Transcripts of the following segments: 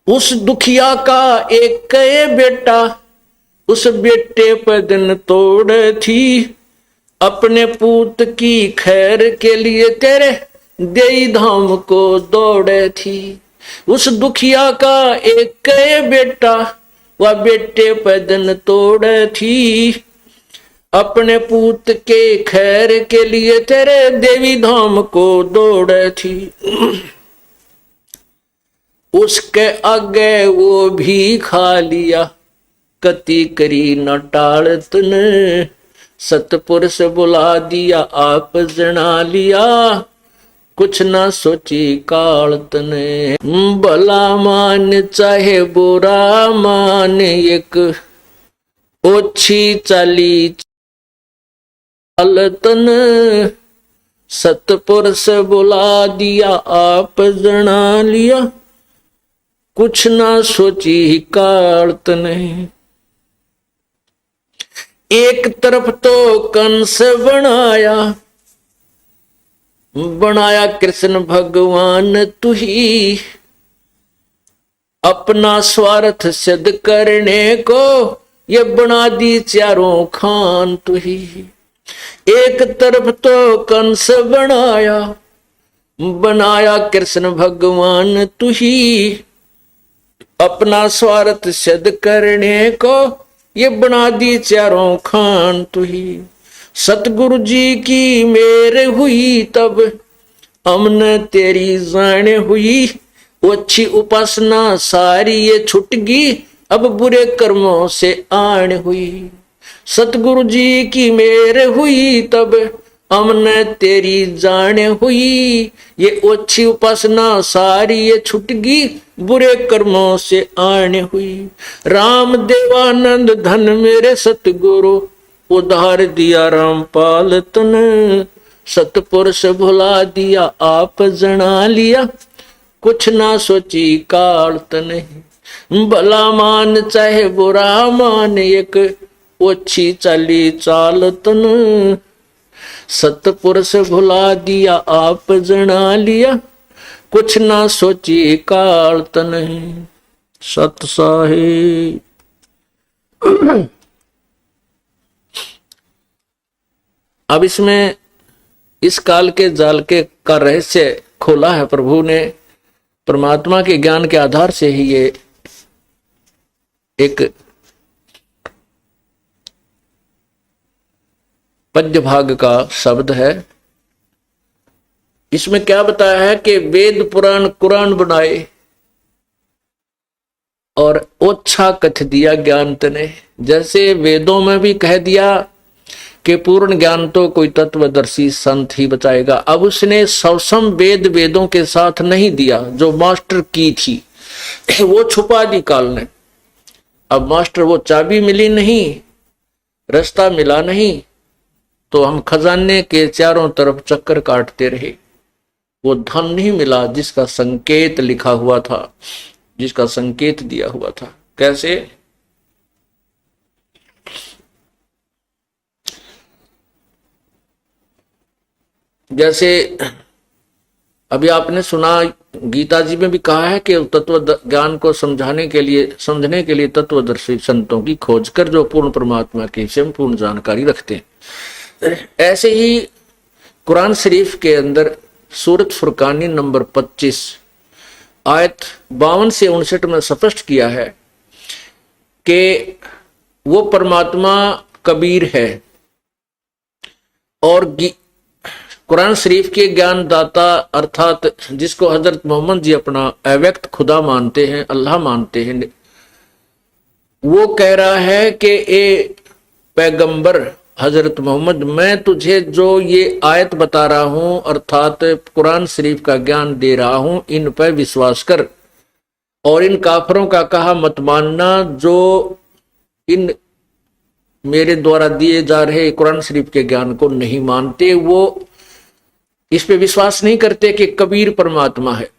उस दुखिया का एक बेटा, उस बेटे पर दिन तोड़ थी, अपने पूत की खैर के लिए तेरे देई धाम को दौड़े थी। उस दुखिया का एक बेटा, वह बेटे पर दिन तोड़ थी, अपने पूत के खैर के लिए तेरे देवी धाम को दौड़ थी। उसके आगे वो भी खा लिया, कति करी न टाल तूने, सतपुरुष बुला दिया आप जना लिया, कुछ ना सोची काल तने। भला मान चाहे बुरा मान, एक ओछी चाली तन, सतपुरुष बुला दिया आप जना लिया, कुछ ना सोची काल तने। एक तरफ तो कंस बनाया कृष्ण भगवान तू ही, अपना स्वार्थ सिद्ध करने को ये बना दी चारों खान तू ही। एक तरफ तो कंस बनाया कृष्ण भगवान तू ही, अपना स्वार्थ सिद्ध करने को ये बना दी चारों खान तू ही। सतगुरु जी की मेर हुई तब हमने तेरी जान हुई, अच्छी उपासना सारी ये छुट गई, अब बुरे कर्मों से आन हुई। सतगुरु जी की मेर हुई तब हमने तेरी जान हुई, ये अच्छी उपासना सारी ये छुट गई, बुरे कर्मों से आन हुई। राम देवानंद धन मेरे सतगुरु, उधार दिया रामपाल तन, सतपुरुष भुला दिया आप जना लिया, कुछ ना सोची काल तन। भला मान चाहे बुरा मान, एक ओछी चाली चाल तन, सतपुरुष भुला दिया आप जना लिया, कुछ ना सोची काल तन। सत साहिब। अब इसमें इस काल के जाल के का रहस्य खोला है प्रभु ने। परमात्मा के ज्ञान के आधार से ही ये एक पद्य भाग का शब्द है। इसमें क्या बताया है कि वेद पुराण कुरान बनाए और ओछा कथ दिया ज्ञान तने। जैसे वेदों में भी कह दिया कि पूर्ण ज्ञान तो कोई तत्वदर्शी संत ही बचाएगा, अब उसने सवसम वेद वेदों के साथ नहीं दिया, जो मास्टर की थी वो छुपा दी काल ने। अब मास्टर वो चाबी मिली नहीं, रास्ता मिला नहीं, तो हम खजाने के चारों तरफ चक्कर काटते रहे। वो धन नहीं मिला जिसका संकेत लिखा हुआ था, जिसका संकेत दिया हुआ था। कैसे? जैसे अभी आपने सुना, गीता जी में भी कहा है कि तत्व ज्ञान को समझने के लिए तत्वदर्शी संतों की खोज कर, जो पूर्ण परमात्मा के विषय में पूर्ण जानकारी रखते हैं। ऐसे ही कुरान शरीफ के अंदर सूरत फुरकानी नंबर 25 आयत 52 से 59 में स्पष्ट किया है कि वो परमात्मा कबीर है, और कुरान शरीफ के ज्ञान दाता अर्थात जिसको हजरत मोहम्मद जी अपना अव्यक्त खुदा मानते हैं, अल्लाह मानते हैं, वो कह रहा है कि ए पैगंबर हजरत मोहम्मद, मैं तुझे जो ये आयत बता रहा हूं अर्थात कुरान शरीफ का ज्ञान दे रहा हूं, इन पर विश्वास कर और इन काफरों का कहा मत मानना जो इन मेरे द्वारा दिए जा रहे कुरान शरीफ के ज्ञान को नहीं मानते, वो इस पे विश्वास नहीं करते कि कबीर परमात्मा है।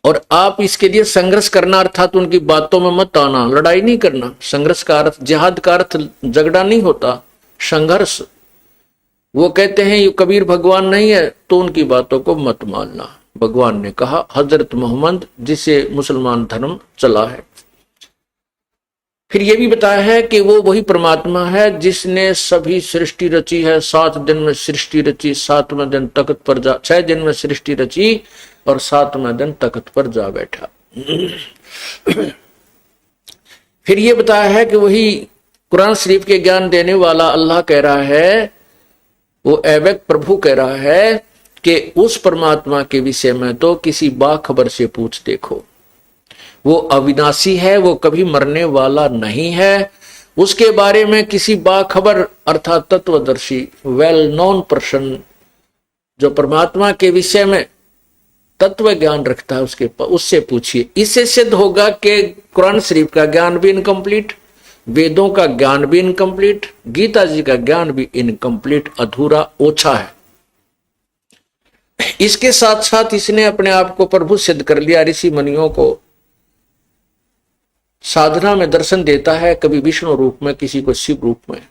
और आप इसके लिए संघर्ष करना अर्थात उनकी बातों में मत आना, लड़ाई नहीं करना। संघर्ष का अर्थ, जिहाद का अर्थ झगड़ा नहीं होता, संघर्ष। वो कहते हैं ये कबीर भगवान नहीं है तो उनकी बातों को मत मानना। भगवान ने कहा हजरत मोहम्मद, जिसे मुसलमान धर्म चला है। फिर ये भी बताया है कि वो वही परमात्मा है जिसने सभी सृष्टि रची है। 7 दिन में सृष्टि रची, 7वें दिन तख्त पर जा, 6 दिन में सृष्टि रची और 7वें दिन तख्त पर जा बैठा। फिर ये बताया है कि वही कुरान शरीफ के ज्ञान देने वाला अल्लाह कह रहा है, वो ऐबक प्रभु कह रहा है कि उस परमात्मा के विषय में तो किसी बाखबर से पूछ देखो। वो अविनाशी है, वो कभी मरने वाला नहीं है। उसके बारे में किसी बाखबर अर्थात तत्वदर्शी वेल नोन पर्सन जो परमात्मा के विषय में तत्व ज्ञान रखता है उससे पूछिए। इससे सिद्ध होगा कि कुरान शरीफ का ज्ञान भी इनकम्प्लीट, वेदों का ज्ञान भी इनकम्प्लीट, गीता जी का ज्ञान भी इनकम्प्लीट, अधूरा, ओछा है। इसके साथ साथ इसने अपने आप को प्रभु सिद्ध कर लिया। ऋषि मुनियों को साधना में दर्शन देता है, कभी विष्णु रूप में, किसी को शिव रूप में।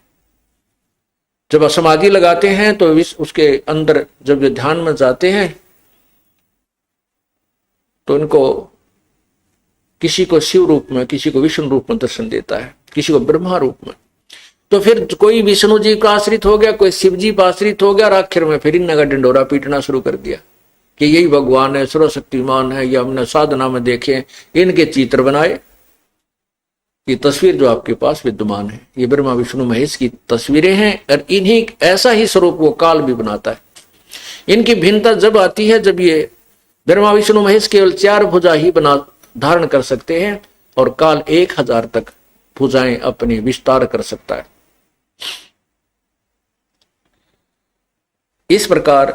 जब समाधि लगाते हैं तो उसके अंदर जब ये ध्यान में जाते हैं तो इनको किसी को शिव रूप में, किसी को विष्णु रूप में दर्शन देता है, किसी को ब्रह्मा रूप में। तो फिर कोई विष्णु जी का आश्रित हो गया, कोई शिव जी का आश्रित हो गया, और आखिर में फिर इनका डंडोरा पीटना शुरू कर दिया कि यही भगवान है, सर्वशक्तिमान है, ये हमने साधना में देखे, इनके चित्र बनाए। ये तस्वीर जो आपके पास विद्यमान है, ये ब्रह्मा विष्णु महेश की तस्वीरें हैं, और इन्हीं ऐसा ही स्वरूप वो काल भी बनाता है। इनकी भिन्नता जब आती है जब ये ब्रह्मा विष्णु महेश केवल 4 भुजा ही बना धारण कर सकते हैं और काल 1000 तक भुजाएं अपनी विस्तार कर सकता है। इस प्रकार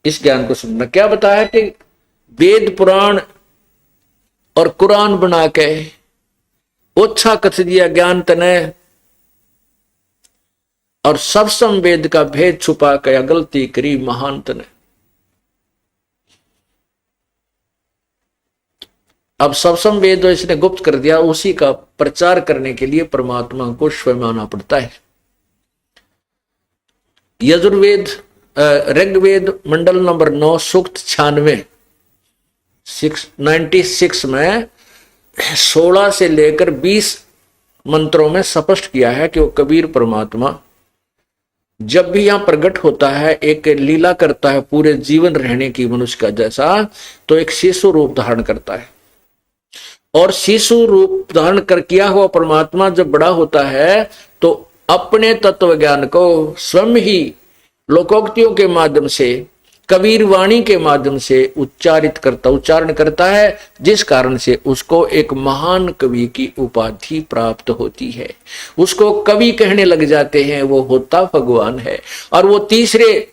इस ज्ञान को सुनना। क्या बताया कि वेद पुराण और कुरान बना के ओछा कथ दिया ज्ञान तने, और सब संवेद का भेद छुपा के गलती करी महानत ने। अब सब संवेद इसने गुप्त कर दिया, उसी का प्रचार करने के लिए परमात्मा को स्वयं आना पड़ता है। यजुर्वेद ऋग्वेद मंडल नंबर 9 सूक्त 96 696 में 16 से लेकर 20 मंत्रों में स्पष्ट किया है कि वो कबीर परमात्मा जब भी यहां प्रकट होता है, एक लीला करता है पूरे जीवन रहने की मनुष्य का जैसा, तो एक शिशु रूप धारण करता है। और शिशु रूप धारण कर किया हुआ परमात्मा जब बड़ा होता है तो अपने तत्व ज्ञान को स्वयं ही लोकोक्तियों के माध्यम से, कबीर वाणी के माध्यम से उच्चारण करता है, जिस कारण से उसको एक महान कवि की उपाधि प्राप्त होती है। उसको कवि कहने लग जाते हैं, वो होता भगवान है। और वो तीसरे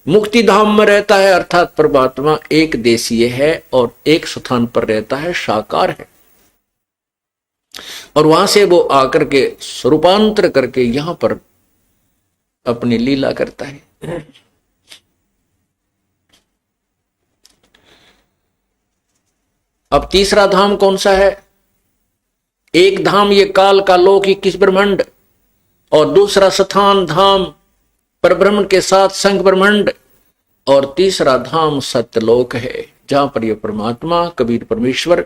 मुक्ति धाम में रहता है, अर्थात परमात्मा एक देशीय है और एक स्थान पर रहता है, साकार है। और वहां से वो आकर के स्वरूपांतर करके यहां पर अपनी लीला करता है। अब तीसरा धाम कौन सा है? एक धाम ये काल का लोक 21 ब्रह्मांड, और दूसरा स्थान धाम परब्रह्म के साथ संग ब्रह्मांड, और तीसरा धाम सत्यलोक है, जहां पर यह परमात्मा कबीर परमेश्वर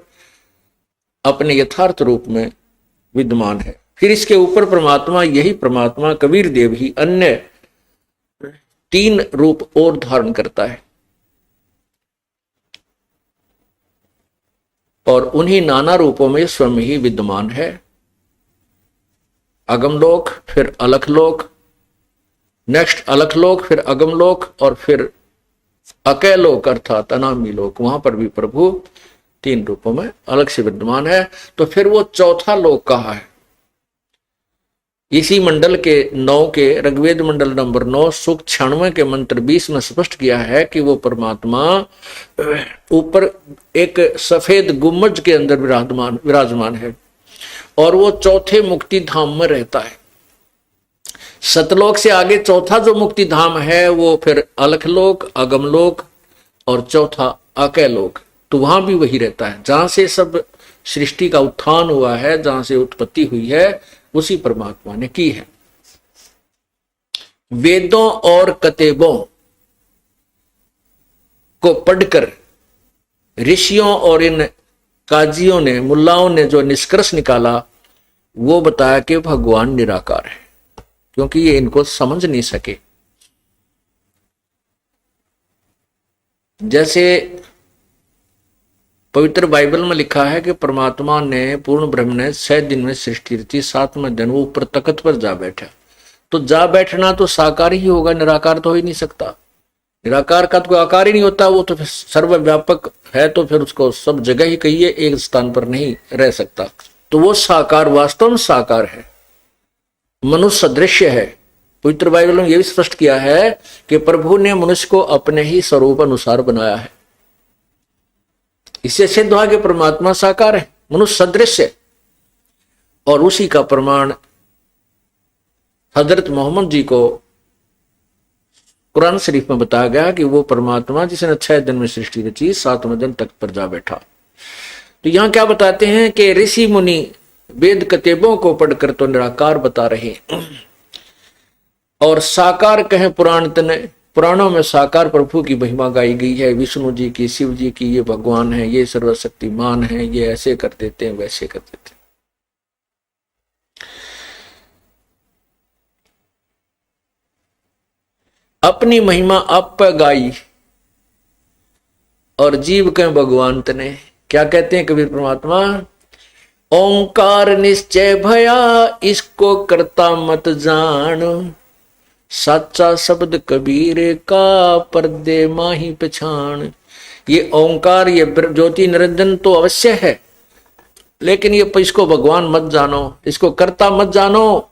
अपने यथार्थ रूप में विद्यमान है। फिर इसके ऊपर परमात्मा, यही परमात्मा कबीर देव ही अन्य 3 रूप और धारण करता है, और उन्हीं नाना रूपों में स्वयं ही विद्यमान है। अगमलोक, फिर अलखलोक, नेक्स्ट अलखलोक, फिर अगमलोक, और फिर अकैलोक अर्थात अनामी लोक, वहां पर भी प्रभु 3 रूपों में अलग से विद्यमान है। तो फिर वो चौथा लोक कहाँ है? इसी मंडल के 9 के ऋग्वेद मंडल नंबर 9 सूक्त 96 के मंत्र 20 में स्पष्ट किया है कि वो परमात्मा ऊपर एक सफेद गुम्बज के अंदर विराजमान है, और वो चौथे मुक्ति धाम में रहता है। सतलोक से आगे चौथा जो मुक्ति धाम है वो फिर अलखलोक, अगमलोक और चौथा अकैलोक, तो वहां भी वही रहता है जहां से सब सृष्टि का उत्थान हुआ है, जहां से उत्पत्ति हुई है, उसी परमात्मा ने की है। वेदों और कतेबों को पढ़कर ऋषियों और इन काजियों ने, मुल्लाओं ने जो निष्कर्ष निकाला वो बताया कि भगवान निराकार है, क्योंकि ये इनको समझ नहीं सके। जैसे पवित्र बाइबल में लिखा है कि परमात्मा ने, पूर्ण ब्रह्म ने 6 दिन में सृष्टि रची, 7वें दिन वो ऊपर तख्त पर जा बैठा। तो जा बैठना तो साकार ही होगा, निराकार तो हो ही नहीं सकता। निराकार का तो कोई आकार ही नहीं होता, वो तो फिर सर्वव्यापक है, तो फिर उसको सब जगह ही कहिए, एक स्थान पर नहीं रह सकता। तो वो साकार वास्तव में साकार है, मनुष्य सदृश्य है। पवित्र बाइबल में यह भी स्पष्ट किया है कि प्रभु ने मनुष्य को अपने ही स्वरूप अनुसार बनाया है। इससे सिद्ध हुआ कि परमात्मा साकार है, मनुष्य सदृश है। और उसी का प्रमाण हजरत मोहम्मद जी को कुरान शरीफ में बताया गया कि वो परमात्मा जिसने 6 दिन में सृष्टि रची, 7वें दिन तख्त पर जा बैठा। तो यहां क्या बताते हैं कि ऋषि मुनि वेद कतेबों को पढ़कर तो निराकार बता रहे, और साकार कहें पुराण तने, पुराणों में साकार प्रभु की महिमा गाई गई है, विष्णु जी की, शिव जी की, ये भगवान है, ये सर्वशक्तिमान है, ये ऐसे कर देते हैं, वैसे कर देते हैं। अपनी महिमा आप पे गाई और जीव के भगवान तने। क्या कहते हैं कबीर परमात्मा? ओंकार निश्चय भया इसको करता मत जान, साचा शब्द कबीर का पर्दे माही पछाण। ये ओंकार, ये ज्योति निरंजन तो अवश्य है, लेकिन ये इसको भगवान मत जानो, इसको कर्ता मत जानो,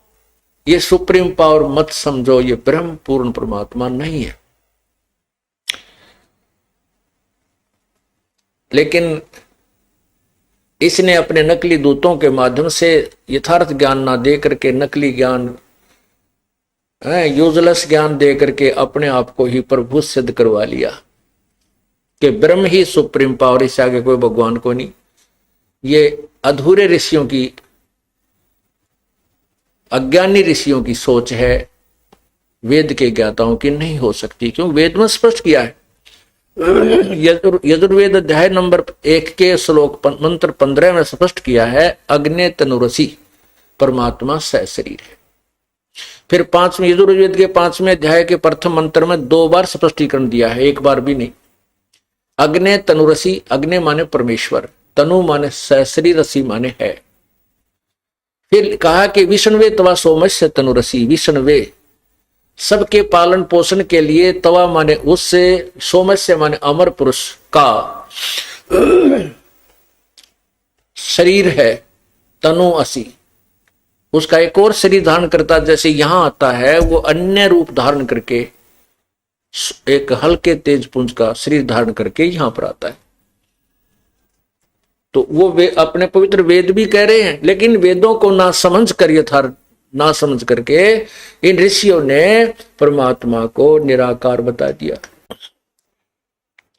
ये सुप्रीम पावर मत समझो, ये ब्रह्म पूर्ण परमात्मा नहीं है। लेकिन इसने अपने नकली दूतों के माध्यम से यथार्थ ज्ञान ना दे करके, नकली ज्ञान, यूजलेस ज्ञान दे करके अपने आप को ही प्रभु सिद्ध करवा लिया कि ब्रह्म ही सुप्रीम पावर, इससे आगे कोई भगवान को नहीं। ये अधूरे ऋषियों की, अज्ञानी ऋषियों की सोच है, वेद के ज्ञाताओं की नहीं हो सकती। क्यों? वेद में स्पष्ट किया है। यजुर्वेद अध्याय नंबर 1 के श्लोक मंत्र 15 में स्पष्ट किया है, अग्नि तनुरसी परमात्मा सहशरीर है। फिर 5वें यजुर्वेद के 5वें अध्याय के प्रथम मंत्र में 2 बार स्पष्टीकरण दिया है, एक बार भी नहीं। अग्नि तनुरसी, अग्नि माने परमेश्वर, तनु माने सहशरीर, रसी माने है। फिर कहा कि विष्णुवे तवा सोमस्य तनुरसी, विष्णुवे सबके पालन पोषण के लिए, तवा माने उससे, सोमस्य माने अमर पुरुष का शरीर है, तनु असी उसका एक और शरीर धारण करता, जैसे यहां आता है वो अन्य रूप धारण करके एक हल्के तेज पुंज का शरीर धारण करके यहां पर आता है। तो वो वे अपने पवित्र वेद भी कह रहे हैं, लेकिन वेदों को ना समझ कर, यथार्थ ना समझ करके इन ऋषियों ने परमात्मा को निराकार बता दिया।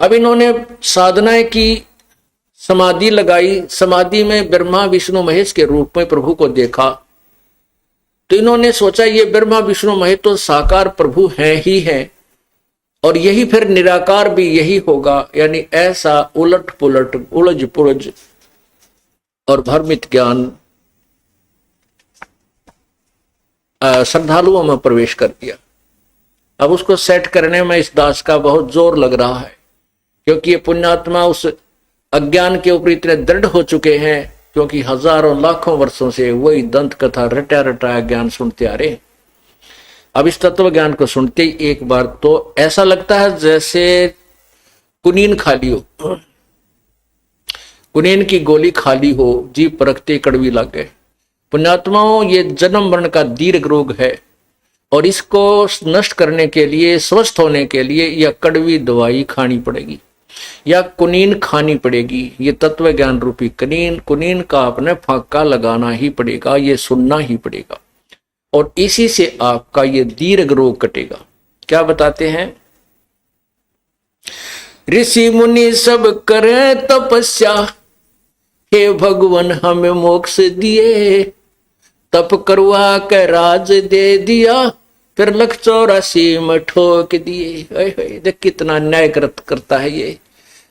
अब इन्होंने साधनाएं की, समाधि लगाई, समाधि में ब्रह्मा विष्णु महेश के रूप में प्रभु को देखा। तो इन्होंने सोचा ये ब्रह्मा विष्णु महेश तो साकार प्रभु हैं ही हैं, और यही फिर निराकार भी यही होगा। यानी ऐसा उलट पुलट, उलझ पुलझ और भ्रमित ज्ञान श्रद्धालुओं में प्रवेश कर दिया। अब उसको सेट करने में इस दास का बहुत जोर लग रहा है, क्योंकि ये पुण्यात्मा उस अज्ञान के ऊपर इतने दृढ़ हो चुके हैं, क्योंकि हजारों लाखों वर्षों से वही दंत कथा रटा रटाया ज्ञान सुनते आ रहे। अब इस तत्व ज्ञान को सुनते ही एक बार तो ऐसा लगता है जैसे कुनीन खाली हो, कुनीन की गोली खाली हो, जीभ परखते कड़वी लगे। पुण्यात्माओं, ये जन्म मरण का दीर्घ रोग है, और इसको नष्ट करने के लिए, स्वस्थ होने के लिए यह कड़वी दवाई खानी पड़ेगी या कुनीन खानी पड़ेगी। ये तत्व ज्ञान रूपी कुनीन का अपने फाका लगाना ही पड़ेगा, ये सुनना ही पड़ेगा, और इसी से आपका ये दीर्घ रोग कटेगा। क्या बताते हैं? ऋषि मुनि सब करे तपस्या, हे भगवान हमें मोक्ष दिए, तप करवा के राज दे दिया, फिर लख 84 में ठोक दिए। देख कितना न्याय करता है ये।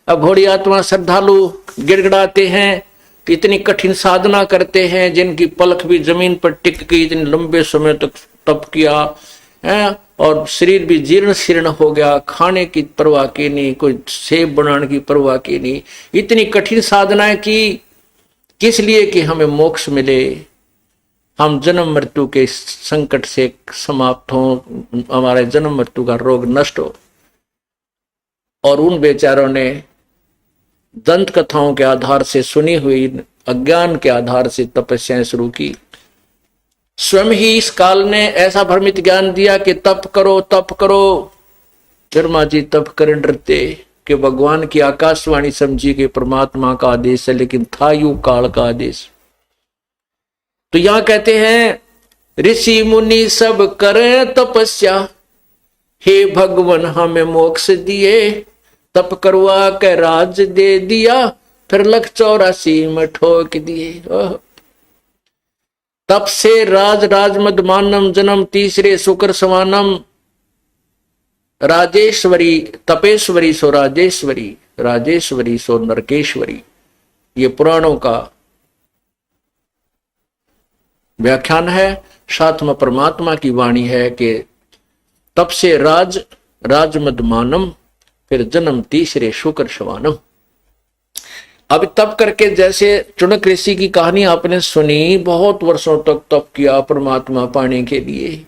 अब घोड़ी आत्मा श्रद्धालु गिड़गिड़ाते हैं कि इतनी कठिन साधना करते हैं, जिनकी पलक भी जमीन पर टिक गई, इतने लंबे समय तक तप किया है, और शरीर भी जीर्ण शीर्ण हो गया, खाने की परवाह की नहीं, कोई सेब बनाने की परवाह की नहीं, इतनी कठिन साधनाएं की किस लिए? कि हमें मोक्ष मिले, हम जन्म मृत्यु के संकट से समाप्त हो, हमारे जन्म मृत्यु का रोग नष्ट हो। और उन बेचारों ने दंत कथाओं के आधार से, सुनी हुई अज्ञान के आधार से तपस्याएं शुरू की। स्वयं ही इस काल ने ऐसा भ्रमित ज्ञान दिया कि तप करो तप करो। ब्रह्मा जी तप कर डरते कि भगवान की आकाशवाणी समझी कि परमात्मा का आदेश है, लेकिन था यू काल का आदेश। तो यहां कहते हैं ऋषि मुनि सब करें तपस्या, हे भगवान हमें मोक्ष दिए, तप करवा के राज दे दिया, फिर लख 84 में ठोक दिए। तप से राज राज मदमानम जन्म तीसरे शुक्र समानम, राजेश्वरी तपेश्वरी सो राजेश्वरी, राजेश्वरी सो नरकेश्वरी। ये पुराणों का व्याख्यान है, साथ में परमात्मा की वाणी है कि तप से राज राज मदमानम, फिर जन्म तीसरे शुक्र शवानम। अब तप करके, जैसे चुनक ऋषि की कहानी आपने सुनी, बहुत वर्षों तक तप किया परमात्मा पाने के लिए,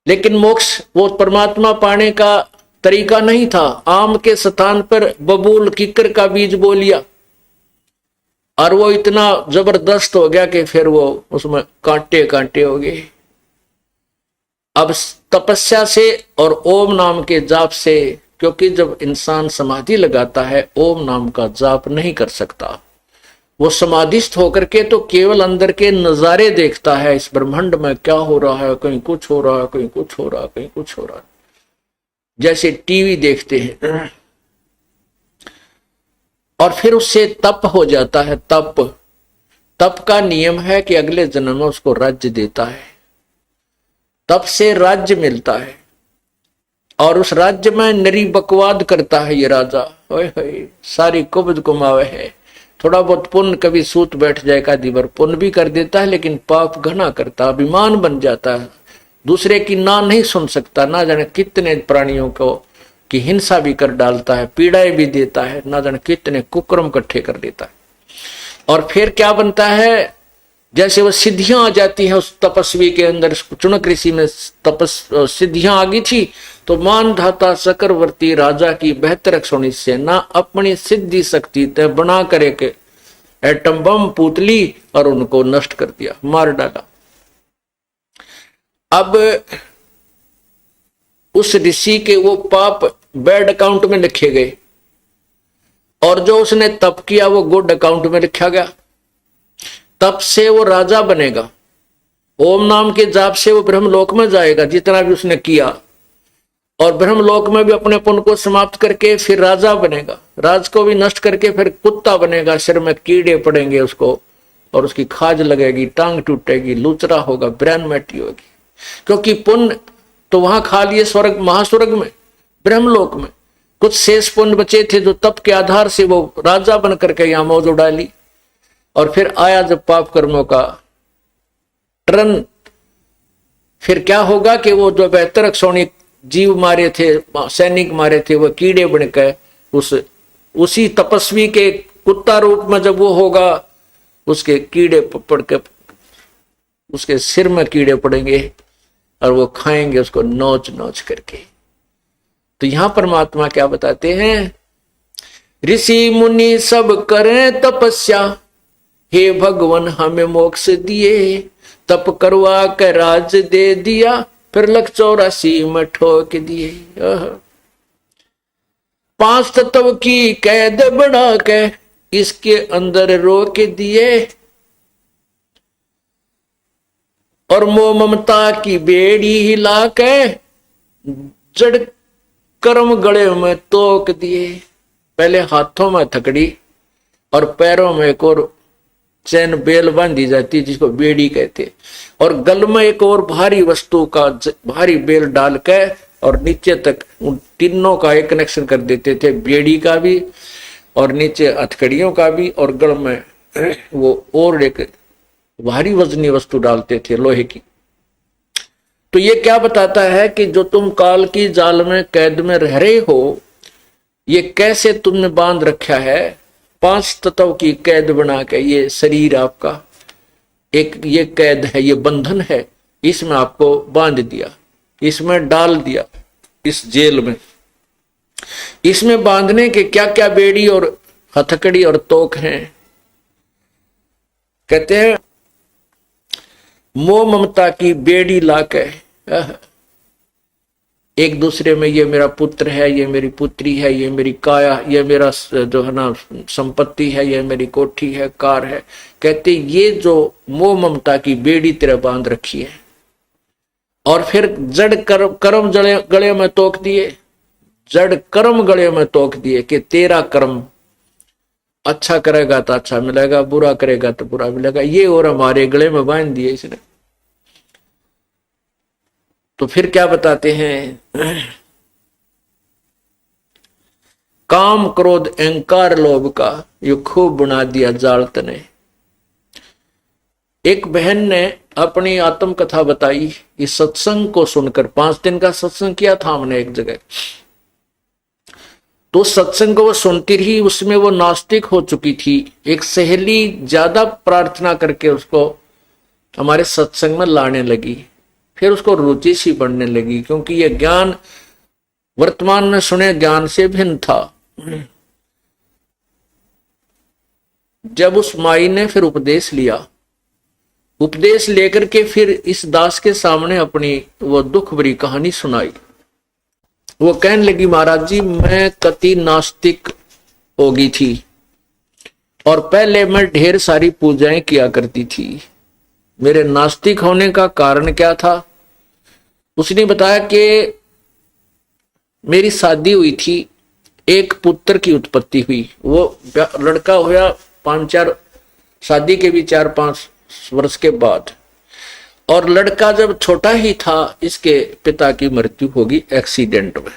लेकिन मोक्ष वो परमात्मा पाने का तरीका नहीं था। आम के स्थान पर बबूल किकर का बीज बो लिया, और वो इतना जबरदस्त हो गया कि फिर वो उसमें कांटे कांटे हो गए। अब तपस्या से और ओम नाम के जाप से, क्योंकि जब इंसान समाधि लगाता है ओम नाम का जाप नहीं कर सकता, वो समाधिस्थ होकर के तो केवल अंदर के नजारे देखता है, इस ब्रह्मांड में क्या हो रहा है, कहीं कुछ हो रहा है, कहीं कुछ हो रहा है, कहीं कुछ हो रहा है, जैसे टीवी देखते हैं। और फिर उससे तप हो जाता है। तप का नियम है कि अगले जन्म में उसको राज्य देता है, तप से राज्य मिलता है, और उस राज्य में नरी बकवाद करता है ये राजा। ओए होए, सारी कुबद कुमावे है, थोड़ा बहुत पुण्य कभी सूत बैठ जाएगा, दिवर पुण्य भी कर देता है, लेकिन पाप घना करता, अभिमान बन जाता है, दूसरे की ना नहीं सुन सकता, ना जाने कितने प्राणियों को की हिंसा भी कर डालता है, पीड़ाएं भी देता है, ना जाने कितने कुक्रम इकट्ठे कर देता है। और फिर क्या बनता है, जैसे वो सिद्धियां आ जाती हैं उस तपस्वी के अंदर। चुनक ऋषि में सिद्धियां आ गई थी, तो मानधाता चक्रवर्ती राजा की बेहतर सोनी सेना अपनी सिद्धि शक्ति तय बना करे के एटम बम पुतली और उनको नष्ट कर दिया, मार डाला। अब उस ऋषि के वो पाप बैड अकाउंट में लिखे गए, और जो उसने तप किया वो गुड अकाउंट में लिखा गया। तप से वो राजा बनेगा, ओम नाम के जाप से वो ब्रह्मलोक में जाएगा जितना भी उसने किया, और ब्रह्मलोक में भी अपने पुण्य को समाप्त करके फिर राजा बनेगा, राज को भी नष्ट करके फिर कुत्ता बनेगा, सिर में कीड़े पड़ेंगे उसको, और उसकी खाज लगेगी, टांग टूटेगी, लूचरा होगा, ब्रेन मैटी होगी। क्योंकि पुण्य तो वहां खा लिए स्वर्ग महास्वर्ग में, ब्रह्मलोक में कुछ शेष पुण्य बचे थे जो तप के आधार से वो राजा बन करके यहां मौज उड़ा ली। और फिर आया जब पाप कर्मों का टर्न, फिर क्या होगा कि वो जो बेहतर क्षणिक जीव मारे थे, सैनिक मारे थे, वो कीड़े बनकर उसी तपस्वी के कुत्ता रूप में जब वो होगा, उसके कीड़े पड़ के उसके सिर में कीड़े पड़ेंगे और वो खाएंगे उसको नोच नोच करके। तो यहां परमात्मा क्या बताते हैं, ऋषि मुनि सब करें तपस्या, हे भगवान हमें मोक्ष दिए, तप करवा के राज दे दिया, फिर लख 84 में ठोक दिए। 5 तत्व की कैद बढ़ा के इसके अंदर रोक दिए, और मोह ममता की बेड़ी हिला के जड़ कर्म गले में तोक दिए। पहले हाथों में थकड़ी और पैरों में एक और चैन बेल बांधी जाती जिसको बेड़ी कहते, और गल में एक और भारी वस्तु का भारी बेल डाल के और नीचे तक उन तीनों का एक कनेक्शन कर देते थे, बेड़ी का भी और नीचे हथकड़ियों का भी, और गल में वो और एक भारी वजनी वस्तु डालते थे लोहे की। तो ये क्या बताता है कि जो तुम काल की जाल में कैद में रह रहे हो, ये कैसे तुमने बांध रखा है, 5 तत्व की कैद बना के। ये शरीर आपका एक ये कैद है, ये बंधन है, इसमें आपको बांध दिया, इसमें डाल दिया, इस जेल में। इसमें बांधने के क्या क्या बेड़ी और हथकड़ी और तोक हैं। कहते हैं मोह ममता की बेड़ी लाके एक दूसरे में, ये मेरा पुत्र है, ये मेरी पुत्री है, ये मेरी काया, ये मेरा जो है ना संपत्ति है, ये मेरी कोठी है, कार है। कहते ये जो मोह ममता की बेड़ी तेरे बांध रखी है, और फिर जड़ कर्म गले में तोक दिए, जड़ कर्म गले में तोक दिए कि तेरा कर्म अच्छा करेगा तो अच्छा मिलेगा, बुरा करेगा तो बुरा मिलेगा, ये और हमारे गले में बांध दिए इसने। तो फिर क्या बताते हैं, काम क्रोध अहंकार लोभ का ये खूब बना दिया जाल तने। एक बहन ने अपनी आत्म कथा बताई, इस सत्संग को सुनकर, 5 दिन का सत्संग किया था हमने एक जगह। तो सत्संग को वो सुनती रही, उसमें वो नास्तिक हो चुकी थी। एक सहेली ज्यादा प्रार्थना करके उसको हमारे सत्संग में लाने लगी, फिर उसको रुचि सी बढ़ने लगी, क्योंकि ये ज्ञान वर्तमान में सुने ज्ञान से भिन्न था। जब उस माई ने फिर उपदेश लिया, उपदेश लेकर के फिर इस दास के सामने अपनी वो दुख भरी कहानी सुनाई। वो कहने लगी, महाराज जी मैं कति नास्तिक हो गई थी, और पहले मैं ढेर सारी पूजाएं किया करती थी। मेरे नास्तिक होने का कारण क्या था? उसने बताया कि मेरी शादी हुई थी, एक पुत्र की उत्पत्ति हुई। वो लड़का हुआ 5-4 शादी के भी 4-5 वर्ष के बाद, और लड़का जब छोटा ही था इसके पिता की मृत्यु होगी एक्सीडेंट में।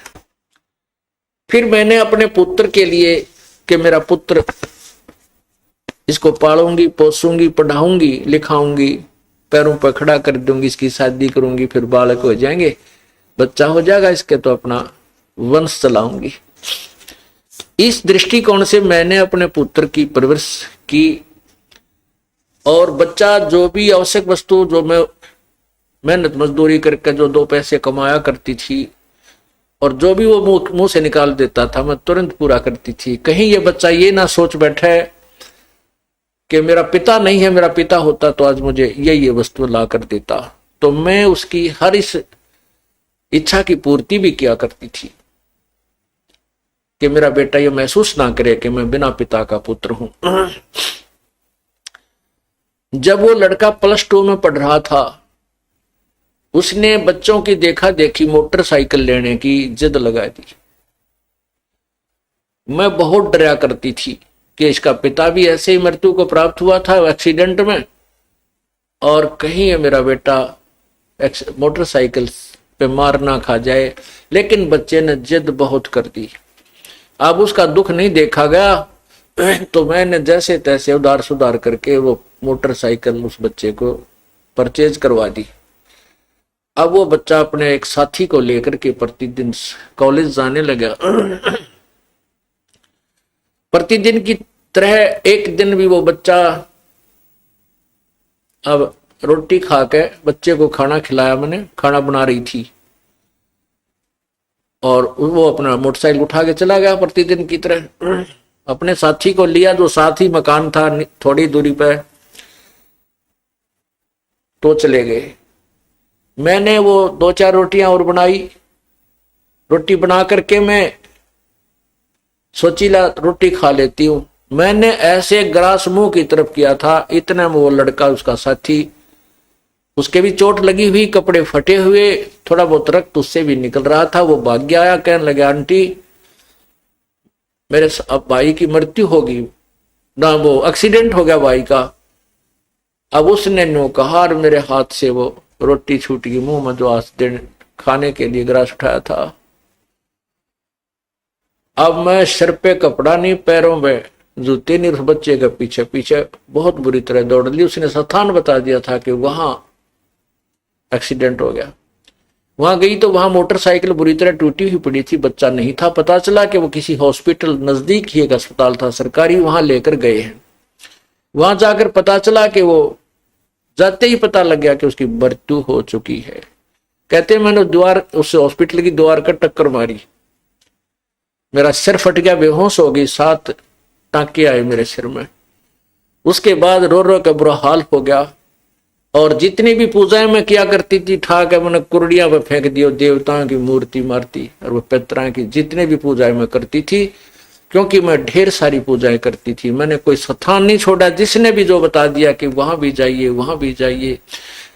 फिर मैंने अपने पुत्र के लिए कि मेरा पुत्र, इसको पालूंगी, पोसूंगी, पढ़ाऊंगी, लिखाऊंगी, पैरों पर खड़ा कर दूंगी, इसकी शादी करूंगी, फिर बालक हो जाएंगे, बच्चा हो जाएगा इसके, तो अपना वंश चलाऊंगी। इस दृष्टिकोण से मैंने अपने पुत्र की परवरिश की, और बच्चा जो भी आवश्यक वस्तु जो मैं मेहनत मजदूरी करके जो 2 पैसे कमाया करती थी, और जो भी वो मुंह से निकाल देता था मैं तुरंत पूरा करती थी। कहीं ये बच्चा ये ना सोच बैठे कि मेरा पिता नहीं है, मेरा पिता होता तो आज मुझे ये वस्तु ला कर देता। तो मैं उसकी हर इस इच्छा की पूर्ति भी किया करती थी कि मेरा बेटा ये महसूस ना करे कि मैं बिना पिता का पुत्र हूं। जब वो लड़का +2 में पढ़ रहा था, उसने बच्चों की देखा देखी मोटरसाइकिल लेने की जिद लगा दी। मैं बहुत डरा करती थी कि इसका पिता भी ऐसे ही मृत्यु को प्राप्त हुआ था एक्सीडेंट में, और कहीं ये मेरा बेटा मोटरसाइकिल पे मार ना खा जाए। लेकिन बच्चे ने जिद बहुत कर दी। अब उसका दुख नहीं देखा गया, तो मैंने जैसे तैसे उधार सुधार करके वो मोटरसाइकिल उस बच्चे को परचेज करवा दी। अब वो बच्चा अपने एक साथी को लेकर के प्रतिदिन कॉलेज जाने लगा। प्रतिदिन की तरह एक दिन भी वो बच्चा अब रोटी खा के बच्चे को खाना खिलाया, मैंने खाना बना रही थी, और वो अपना मोटरसाइकिल उठा के चला गया प्रतिदिन की तरह। अपने साथी को लिया, जो साथ ही मकान था थोड़ी दूरी पे, तो चले गए। मैंने वो 2-4 रोटियां और बनाई। रोटी बना करके मैं सोची ला रोटी खा लेती हूं। मैंने ऐसे ग्रास मुंह की तरफ किया था, इतने में वो लड़का, उसका साथी, उसके भी चोट लगी हुई, कपड़े फटे हुए, थोड़ा बहुत रक्त उससे भी निकल रहा था। वो भाग गया आया, कहने लगा आंटी मेरे अब भाई की मृत्यु होगी ना, वो एक्सीडेंट हो गया भाई का, अब उसने नो कहा और मेरे हाथ से वो रोटी छूट गई, मुंह में जो आज दिन खाने के लिए ग्रास उठाया था। अब मैं सिर पे कपड़ा नहीं, पैरों में जूते नहीं, उस बच्चे के पीछे पीछे बहुत बुरी तरह दौड़ ली। उसने स्थान बता दिया था कि वहां एक्सीडेंट हो गया। वहां गई तो वहां मोटरसाइकिल बुरी तरह टूटी हुई पड़ी थी, बच्चा नहीं था। पता चला कि वो किसी हॉस्पिटल, नजदीक ही एक अस्पताल था सरकारी, वहां लेकर गए हैं। वहां जाकर पता चला कि वो, जाते ही पता लग गया कि उसकी मृत्यु हो चुकी है। कहते मैंने द्वार, उस हॉस्पिटल की द्वार का टक्कर मारी, मेरा सिर फट गया, बेहोश हो गई, 7 टांके आए मेरे सिर में। उसके बाद रो रो का बुरा हाल हो गया। और जितनी भी पूजाएं मैं किया करती थी, ठाक है मैंने कुर्डियां पे फेंक दियो, देवताओं की मूर्ति मारती, और वो पितरों की जितने भी पूजाएं मैं करती थी, क्योंकि मैं ढेर सारी पूजाएं करती थी, मैंने कोई स्थान नहीं छोड़ा। जिसने भी जो बता दिया कि वहां भी जाइए, वहां भी जाइए,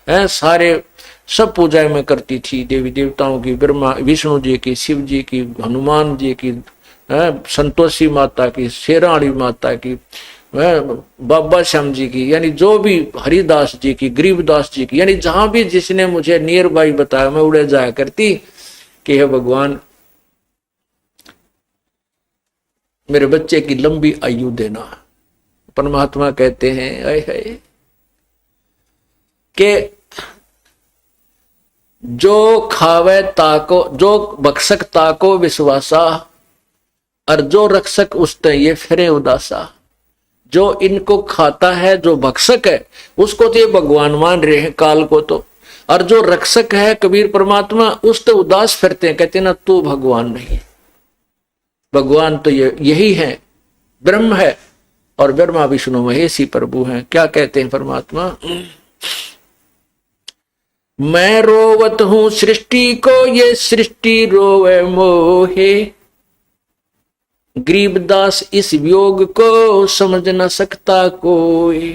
सारे सब पूजाएं मैं करती थी, देवी देवताओं की, ब्रह्मा विष्णु जी की, शिव जी की, हनुमान जी की, संतोषी माता की, शेराणी माता की, बाबा श्याम जी की, यानी जो भी, हरिदास जी की, गरीबदास जी की, यानी जहां भी जिसने मुझे नियर बाई बताया, मैं उड़े जाया करती कि हे भगवान मेरे बच्चे की लंबी आयु देना। परमात्मा कहते हैं है कि जो खावे ताको, जो बख्शक ताको विश्वासा, और जो रक्षक उसते ये फिरे उदासा। जो इनको खाता है, जो भक्षक है, उसको तो ये भगवान मान रहे हैं काल को तो, और जो रक्षक है कबीर परमात्मा, उस तो उदास फिरते हैं, कहते ना तू भगवान नहीं। भगवान तो यही है, ब्रह्म है, और ब्रह्मा विष्णु महेश ही प्रभु हैं। क्या कहते हैं परमात्मा, मैं रोवत हूं सृष्टि को, ये सृष्टि रोवे मोहे, गरीबदास इस वियोग को समझ न सकता कोई।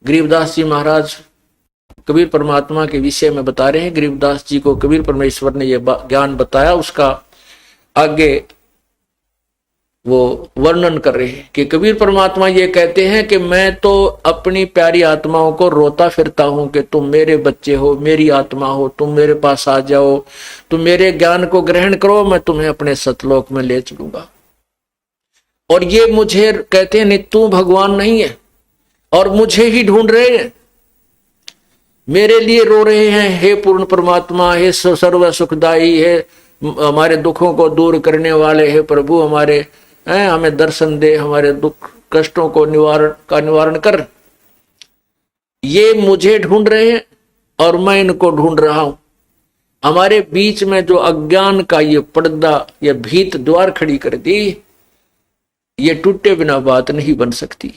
गरीबदास जी महाराज कबीर परमात्मा के विषय में बता रहे हैं। गरीबदास जी को कबीर परमेश्वर ने यह ज्ञान बताया, उसका आगे वो वर्णन कर रहे हैं कि कबीर परमात्मा ये कहते हैं कि मैं तो अपनी प्यारी आत्माओं को रोता फिरता हूं कि तुम मेरे बच्चे हो, मेरी आत्मा हो, तुम मेरे पास आ जाओ, तुम मेरे ज्ञान को ग्रहण करो, मैं तुम्हें अपने सतलोक में ले चलूंगा। और ये मुझे कहते हैं नहीं तू भगवान नहीं है, और मुझे ही ढूंढ रहे हैं, मेरे लिए रो रहे हैं, हे पूर्ण परमात्मा, हे सर्व सुखदाई, हे हमारे दुखों को दूर करने वाले, हे प्रभु हमारे, हमें दर्शन दे, हमारे दुख कष्टों को निवारण कर। ये मुझे ढूंढ रहे हैं और मैं इनको ढूंढ रहा हूं। हमारे बीच में जो अज्ञान का ये पर्दा, ये भीत द्वार खड़ी कर दी, ये टूटे बिना बात नहीं बन सकती।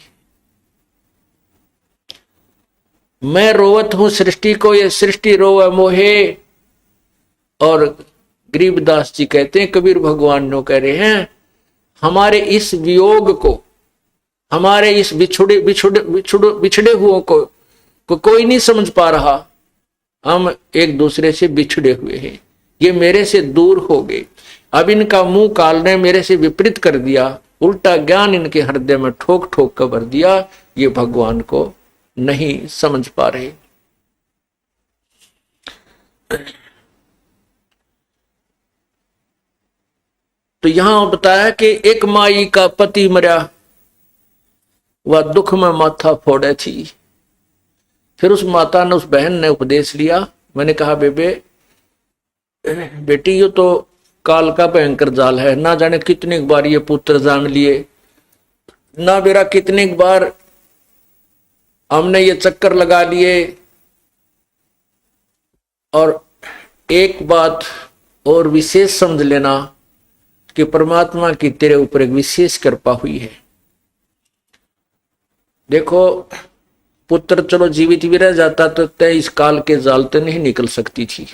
मैं रोवत हूं सृष्टि को, ये सृष्टि रोवे मोहे। और गरीबदास जी कहते हैं, कबीर भगवान नो कह रहे हैं, हमारे इस वियोग को, हमारे इस बिछड़े हुओं को कोई नहीं समझ पा रहा। हम एक दूसरे से बिछड़े हुए हैं, ये मेरे से दूर हो गए। अब इनका मुंह काल ने मेरे से विपरीत कर दिया, उल्टा ज्ञान इनके हृदय में ठोक ठोक कर भर दिया, ये भगवान को नहीं समझ पा रहे। तो यहां बताया कि एक माई का पति मरा, वह दुख में माथा फोड़े थी। फिर उस माता ने, उस बहन ने उपदेश लिया। मैंने कहा बेटी ये तो काल का भयंकर जाल है, ना जाने कितनी बार ये पुत्र जान लिए, ना बेरा कितनी बार हमने ये चक्कर लगा लिए। और एक बात और विशेष समझ लेना कि परमात्मा की तेरे ऊपर एक विशेष कृपा हुई है। देखो पुत्र चलो जीवित भी रह जाता तो तय इस काल के जाल तो नहीं निकल सकती थी।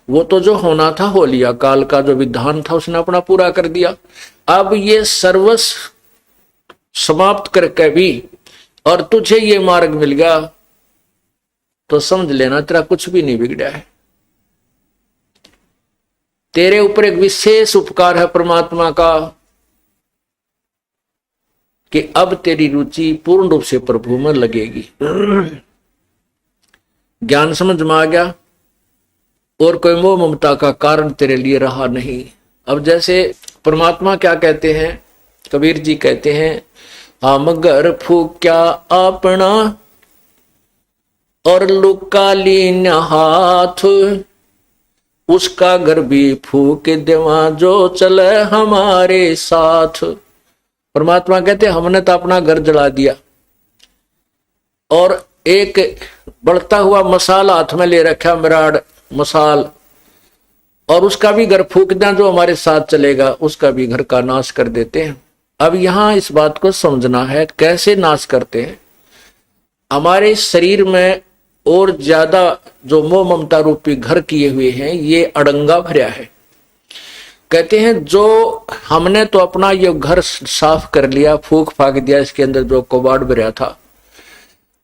वो तो जो होना था हो लिया, काल का जो विधान था उसने अपना पूरा कर दिया। अब ये सर्वस्व समाप्त करके भी और तुझे ये मार्ग मिल गया तो समझ लेना तेरा कुछ भी नहीं बिगड़ा है। तेरे ऊपर एक विशेष उपकार है परमात्मा का कि अब तेरी रुचि पूर्ण रूप से प्रभु में लगेगी। ज्ञान समझ में आ गया और कोई मोह ममता का कारण तेरे लिए रहा नहीं। अब जैसे परमात्मा क्या कहते हैं, कबीर जी कहते हैं, हम घर फूक्या अपना और लुका लीन हाथ, उसका घर भी फूक देवा जो चले हमारे साथ। परमात्मा कहते हमने तो अपना घर जला दिया और एक बढ़ता हुआ मसाल हाथ में ले रखा, मिराड मसाल, और उसका भी घर फूक दें जो हमारे साथ चलेगा, उसका भी घर का नाश कर देते हैं। अब यहां इस बात को समझना है कैसे नाश करते हैं। हमारे शरीर में और ज्यादा जो मोह ममता रूपी घर किए हुए हैं ये अड़ंगा भरा है। कहते हैं जो हमने तो अपना ये घर साफ कर लिया, फूक फाक दिया इसके अंदर जो कबाड़ भरा था,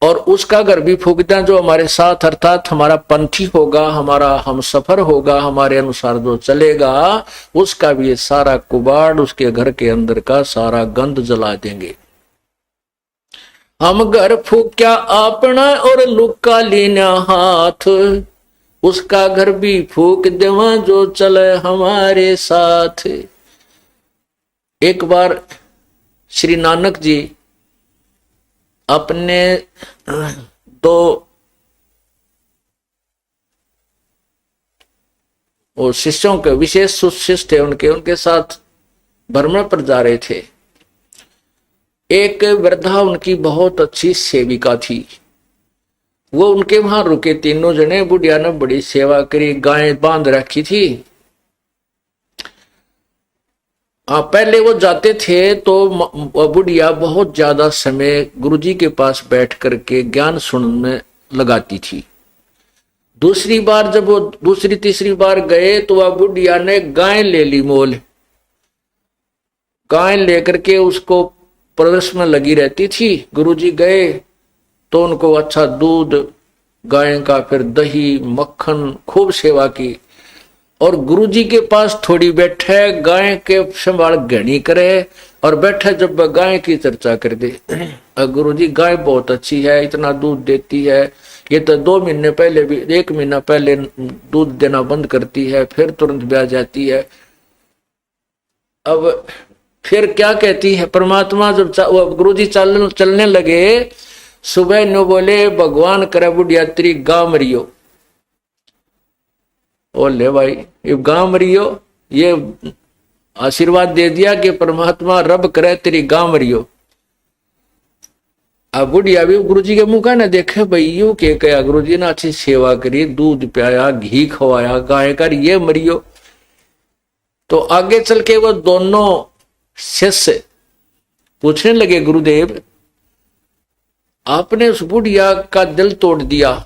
और उसका घर भी फूक दिया जो हमारे साथ अर्थात हमारा पंथी होगा, हमारा हम सफर होगा, हमारे अनुसार जो चलेगा, उसका भी ये सारा कुबाड़ उसके घर के अंदर का सारा गंद जला देंगे। हम घर फूक्या अपना और लुका लीना हाथ, उसका घर भी फूक देवा जो चले हमारे साथ। एक बार श्री नानक जी अपने दो और शिष्यों के विशेष शिष्य थे, उनके साथ भ्रमण पर जा रहे थे। एक वृद्धा उनकी बहुत अच्छी सेविका थी, वो उनके वहां रुके। तीनों जने, बुढ़िया ने बड़ी सेवा करी, गाय बांध रखी थी। पहले वो जाते थे तो बुढ़िया बहुत ज्यादा समय गुरुजी के पास बैठ करके ज्ञान सुनने लगाती थी। दूसरी बार जब वो दूसरी तीसरी बार गए तो वह बुढ़िया ने गाय ले ली मोल। गाय लेकर के उसको प्रवेश में लगी रहती थी। गुरुजी गए तो उनको अच्छा दूध, गाय का फिर दही मक्खन खूब सेवा की, और गुरुजी के पास थोड़ी बैठे, गाय के संभाल घनी करे और बैठे जब गाय की चर्चा कर दे। गुरुजी गाय बहुत अच्छी है, इतना दूध देती है, ये तो 2 महीने पहले भी 1 महीना पहले दूध देना बंद करती है, फिर तुरंत ब्याह जाती है। अब फिर क्या कहती है परमात्मा, जब गुरुजी चलने लगे, सुबह नो बोले भगवान करे बुढ़िया तेरी गांव मरियो। बोले भाई ये गांव मरियो, ये आशीर्वाद दे दिया कि परमात्मा रब करे तेरी गांव मरियो। अब बुढ़िया भी गुरुजी के मुंह का ना देखे, भाई यू के कया, गुरुजी ने अच्छी सेवा करी, दूध पियाया, घी खवाया, गाय कर, ये मरियो। तो आगे चल के वो दोनों शिष्य पूछने लगे, गुरुदेव आपने उस बुढ़िया का दिल तोड़ दिया,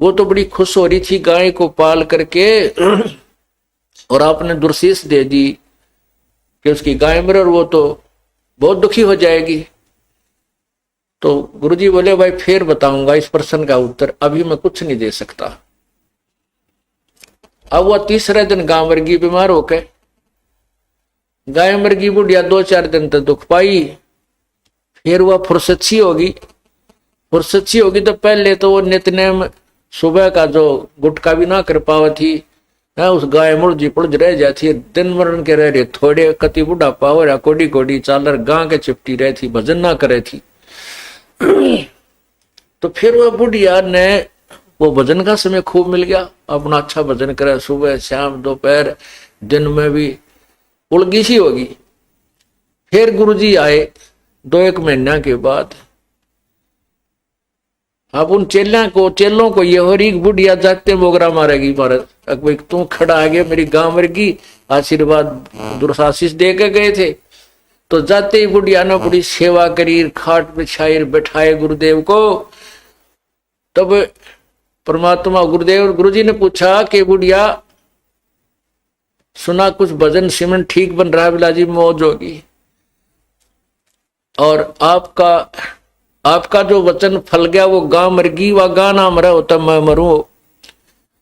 वो तो बड़ी खुश हो रही थी गाय को पाल करके, और आपने दुर्शीष दे दी कि उसकी गाय मरे और वो तो बहुत दुखी हो जाएगी। तो गुरुजी बोले भाई फिर बताऊंगा इस प्रश्न का उत्तर, अभी मैं कुछ नहीं दे सकता। अब वह तीसरे दिन गांव वर्गी बीमार होके, गाय मरगी बुढ़िया 2-4 दिन तक दुख पाई, फिर वह फुर्सत होगी तो पहले तो वो नित्यनेम सुबह का जो गुटका भी ना कर पावा थी, उस गाय मुर्जी पुर्ज रह जाती, दिन मरण के रह रहे, थोड़े कति बुढ़ा पावर कोडी कोडी चालर गां के चिपटी रही थी, भजन ना करे थी। तो फिर वह बुढ़िया ने वो भजन का समय खूब मिल गया, अपना अच्छा भजन करे, सुबह शाम दोपहर दिन में भी उलगी सी होगी। फिर गुरुजी आए 2-1 महीना के बाद। अब उन चेलों को ये हो रही बुढ़िया जाते मोगरा मारेगी भारत, भाई तू खड़ा आगे मेरी गांव वर्गी आशीर्वाद दुर्शाशीष दे के गए थे। तो जाते ही बुढ़िया ने बड़ी सेवा करी, खाट बिछाई, बैठाए गुरुदेव को। तब परमात्मा गुरुदेव गुरुजी ने पूछा कि बुढ़िया सुना कुछ भजन सिमरन ठीक बन रहा है, बिलाजी मौज होगी, और आपका जो वचन फल गया वो गां मरगी, व गां ना मरा होता मैं मरूं,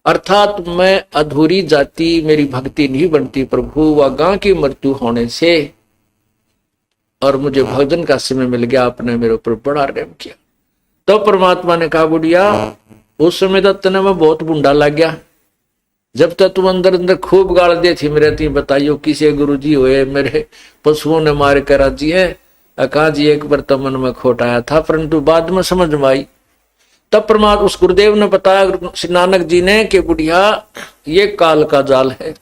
अर्थात मैं अधूरी जाति, मेरी भक्ति नहीं बनती प्रभु व गां की मृत्यु होने से। और मुझे भोजन का समय मिल गया, आपने मेरे ऊपर बड़ा प्रेम किया। तो परमात्मा ने कहा बुढ़िया उस समय तो तने मैं बहुत बुंडा लग गया, जब तक तुम अंदर अंदर खूब गाल दे थी मेरे, ती बताइयो किसे गुरु जी हुए, मेरे पशुओं ने मार कर राजी है। कहा जी एक बार तो मन में खोट आया था, परंतु बाद में समझ में आई। तब परमात्मा उस गुरुदेव ने बताया श्री नानक जी ने कि बुढ़िया ये काल का जाल है,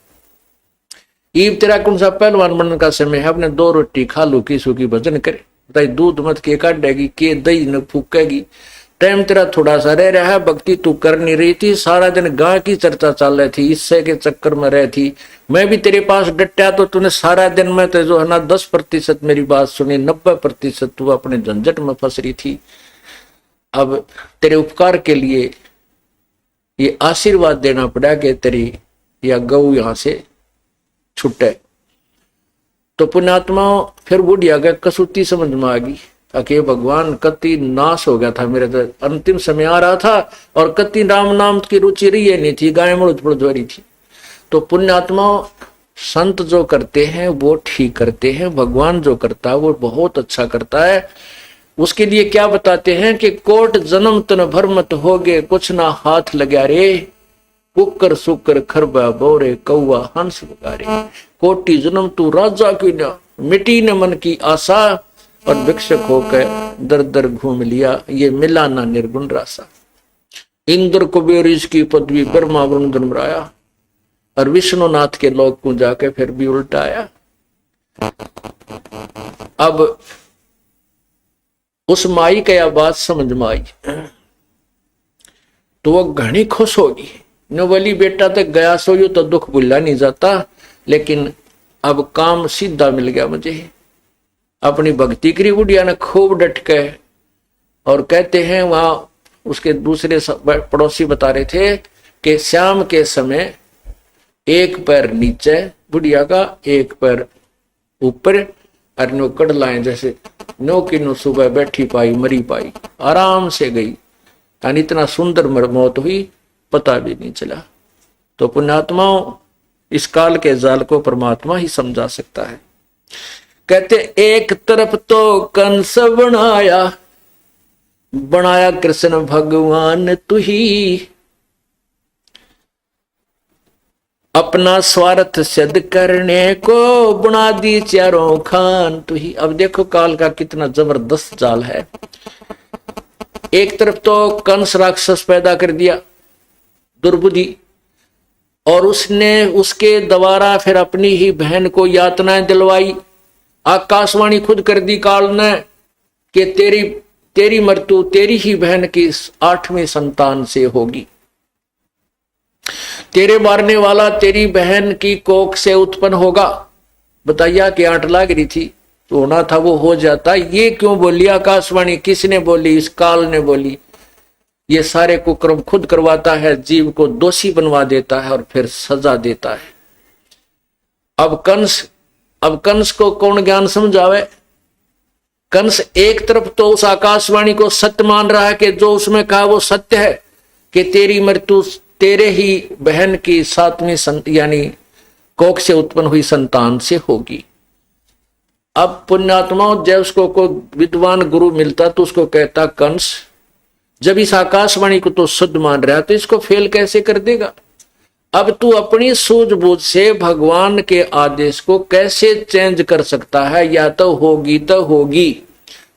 ईब तेरा कौन सा पहलवान बनने का समय है, अपने 2 रोटी खा लू की सूखी भजन करे, बताई दूध मत के काटेगी के दही न फूकेगी, टाइम तेरा थोड़ा सा रह रहा है, भक्ति तू कर नहीं रही थी, सारा दिन गाय की चर्चा चल रही थी, इससे के चक्कर में रह थी, मैं भी तेरे पास डटा तो तूने सारा दिन में तो जो है ना 10% मेरी बात सुनी, 90% तू अपने झंझट में फंस रही थी। अब तेरे उपकार के लिए ये आशीर्वाद देना पड़ा कि तेरी या गऊ यहां से छुटे। तो पुण्यात्मा फिर बुढ़िया गए कसूती समझ में आ गई कि भगवान कति नाश हो गया था, मेरे तो अंतिम समय आ रहा था और कति राम नाम की रुचि रही नहीं थी, गाय मुड़ रही थी। तो पुण्यात्मा संत जो करते हैं वो ठीक करते हैं, भगवान जो करता है वो बहुत अच्छा करता है। उसके लिए क्या बताते हैं कि कोट जन्म तन भर मत होगे, कुछ ना हाथ लगा रे, कुकर सुकर खरबा बोरे कौआ हंस बगारे, कोटि जन्म तू राजा की न मिटी न मन की आशा, और भिक्षक होकर दर दर घूम लिया, ये मिला ना निर्गुण रासा। इंद्र कुबेर इसकी पदवी ब्रह्मा वरुण धर्मराया, और विष्णुनाथ के लोक को जाके फिर भी उल्टा आया। अब उस माई का यह बात समझ में आई तो वो घनी खुश होगी, नो बोली बेटा तक गया सो यू तो दुख भुला नहीं जाता, लेकिन अब काम सीधा मिल गया मुझे। अपनी भक्ति करी बुढ़िया ने खूब डट के, और कहते हैं वहां उसके दूसरे पड़ोसी बता रहे थे कि शाम के समय एक पैर नीचे बुढ़िया का, एक पैर ऊपर, और नो कड़लाएं जैसे नो की नो सुबह बैठी पाई मरी पाई, आराम से गई, यानी इतना सुंदर मौत हुई पता भी नहीं चला। तो पुण्यात्माओं इस काल के जाल को परमात्मा ही समझा सकता है। कहते एक तरफ तो कंस बनाया कृष्ण भगवान तू ही, अपना स्वार्थ सिद्ध करने को बना दी चारों खान तू ही। अब देखो काल का कितना जबरदस्त जाल है। एक तरफ तो कंस राक्षस पैदा कर दिया दुर्बुद्धि, और उसने उसके द्वारा फिर अपनी ही बहन को यातनाएं दिलवाई। आकाशवाणी खुद कर दी काल ने कि तेरी मृत्यु तेरी ही बहन की 8वीं संतान से होगी, तेरे मारने वाला तेरी बहन की कोख से उत्पन्न होगा। बताइया कि 8 लाग रही थी तो होना था वो हो जाता। ये क्यों बोली आकाशवाणी? किसने बोली? इस काल ने बोली। ये सारे कुक्रम खुद करवाता है, जीव को दोषी बनवा देता है और फिर सजा देता है। अब कंस को कौन ज्ञान समझावे? कंस एक तरफ तो उस आकाशवाणी को सत्य मान रहा है कि जो उसमें कहा वो सत्य है कि तेरी मृत्यु तेरे ही बहन की 7वीं यानी कोख से उत्पन्न हुई संतान से होगी। अब पुण्यात्माओं जब उसको कोई विद्वान गुरु मिलता तो उसको कहता कंस जब इस आकाशवाणी को तो शुद्ध मान रहा है तो इसको फेल कैसे कर देगा? अब तू अपनी सूझबूझ से भगवान के आदेश को कैसे चेंज कर सकता है? या तो होगी तो होगी,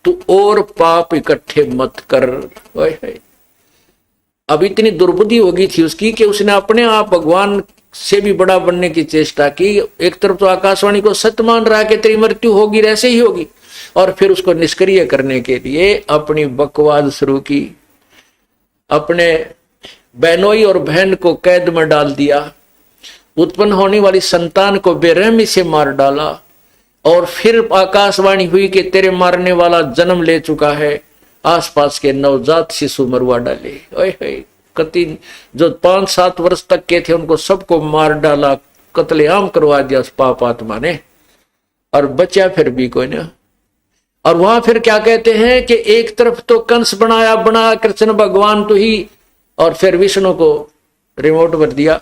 तू और पाप इकट्ठे मत कर। अब इतनी दुर्बुद्धि होगी थी उसकी कि उसने अपने आप भगवान से भी बड़ा बनने की चेष्टा की। एक तरफ तो आकाशवाणी को सत्य मान रहा है कि तेरी मृत्यु होगी, ऐसे ही होगी, और फिर उसको निष्क्रिय करने के लिए अपनी बकवाद शुरू की। अपने बहनोई और बहन को कैद में डाल दिया, उत्पन्न होने वाली संतान को बेरहमी से मार डाला, और फिर आकाशवाणी हुई कि तेरे मारने वाला जन्म ले चुका है, आसपास के नवजात शिशु मरवा डाले। ओए कति जो 5-7 वर्ष तक के थे उनको सबको मार डाला, कत्लेआम करवा दिया उस पाप आत्मा ने, और बचा फिर भी कोई ना। और वहां फिर क्या कहते हैं कि एक तरफ तो कंस बना कृष्ण भगवान तो ही, और फिर विष्णु को रिमोट कर दिया,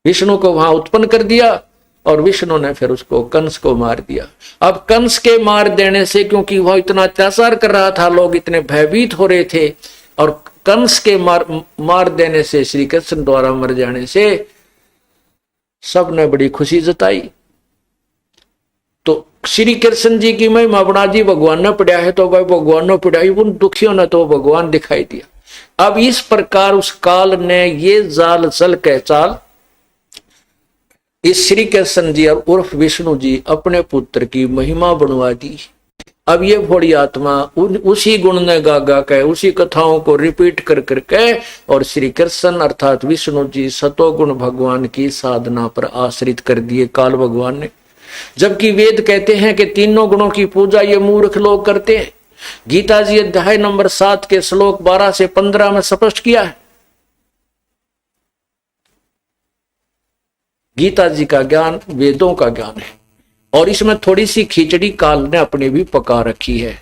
विष्णु को वहां उत्पन्न कर दिया, और विष्णु ने फिर उसको कंस को मार दिया। अब कंस के मार देने से, क्योंकि वह इतना अत्याचार कर रहा था, लोग इतने भयभीत हो रहे थे, और कंस के मार देने से, श्री कृष्ण द्वारा मर जाने से सबने बड़ी खुशी जताई। तो श्री कृष्ण जी की महिमा बना दी, भगवान ने पढ़ा है तो भाई भगवान ने पढ़ाई, उन दुखियों ने तो भगवान दिखाई दिया। अब इस प्रकार उस काल ने ये जाल चल के चाल इस श्री कृष्ण जी और उर्फ विष्णु जी अपने पुत्र की महिमा बनवा दी। अब ये भोड़ी आत्मा उसी गुण ने गा गा के, उसी कथाओं को रिपीट कर करके, और श्री कृष्ण अर्थात विष्णु जी सतोगुण भगवान की साधना पर आश्रित कर दिए काल भगवान ने। जबकि वेद कहते हैं कि तीनों गुणों की पूजा ये मूर्ख लोग करते हैं। गीता जी अध्याय नंबर 7 के श्लोक 12 से 15 में स्पष्ट किया है। गीता जी का ज्ञान वेदों का ज्ञान है, और इसमें थोड़ी सी खिचड़ी काल ने अपने भी पका रखी है।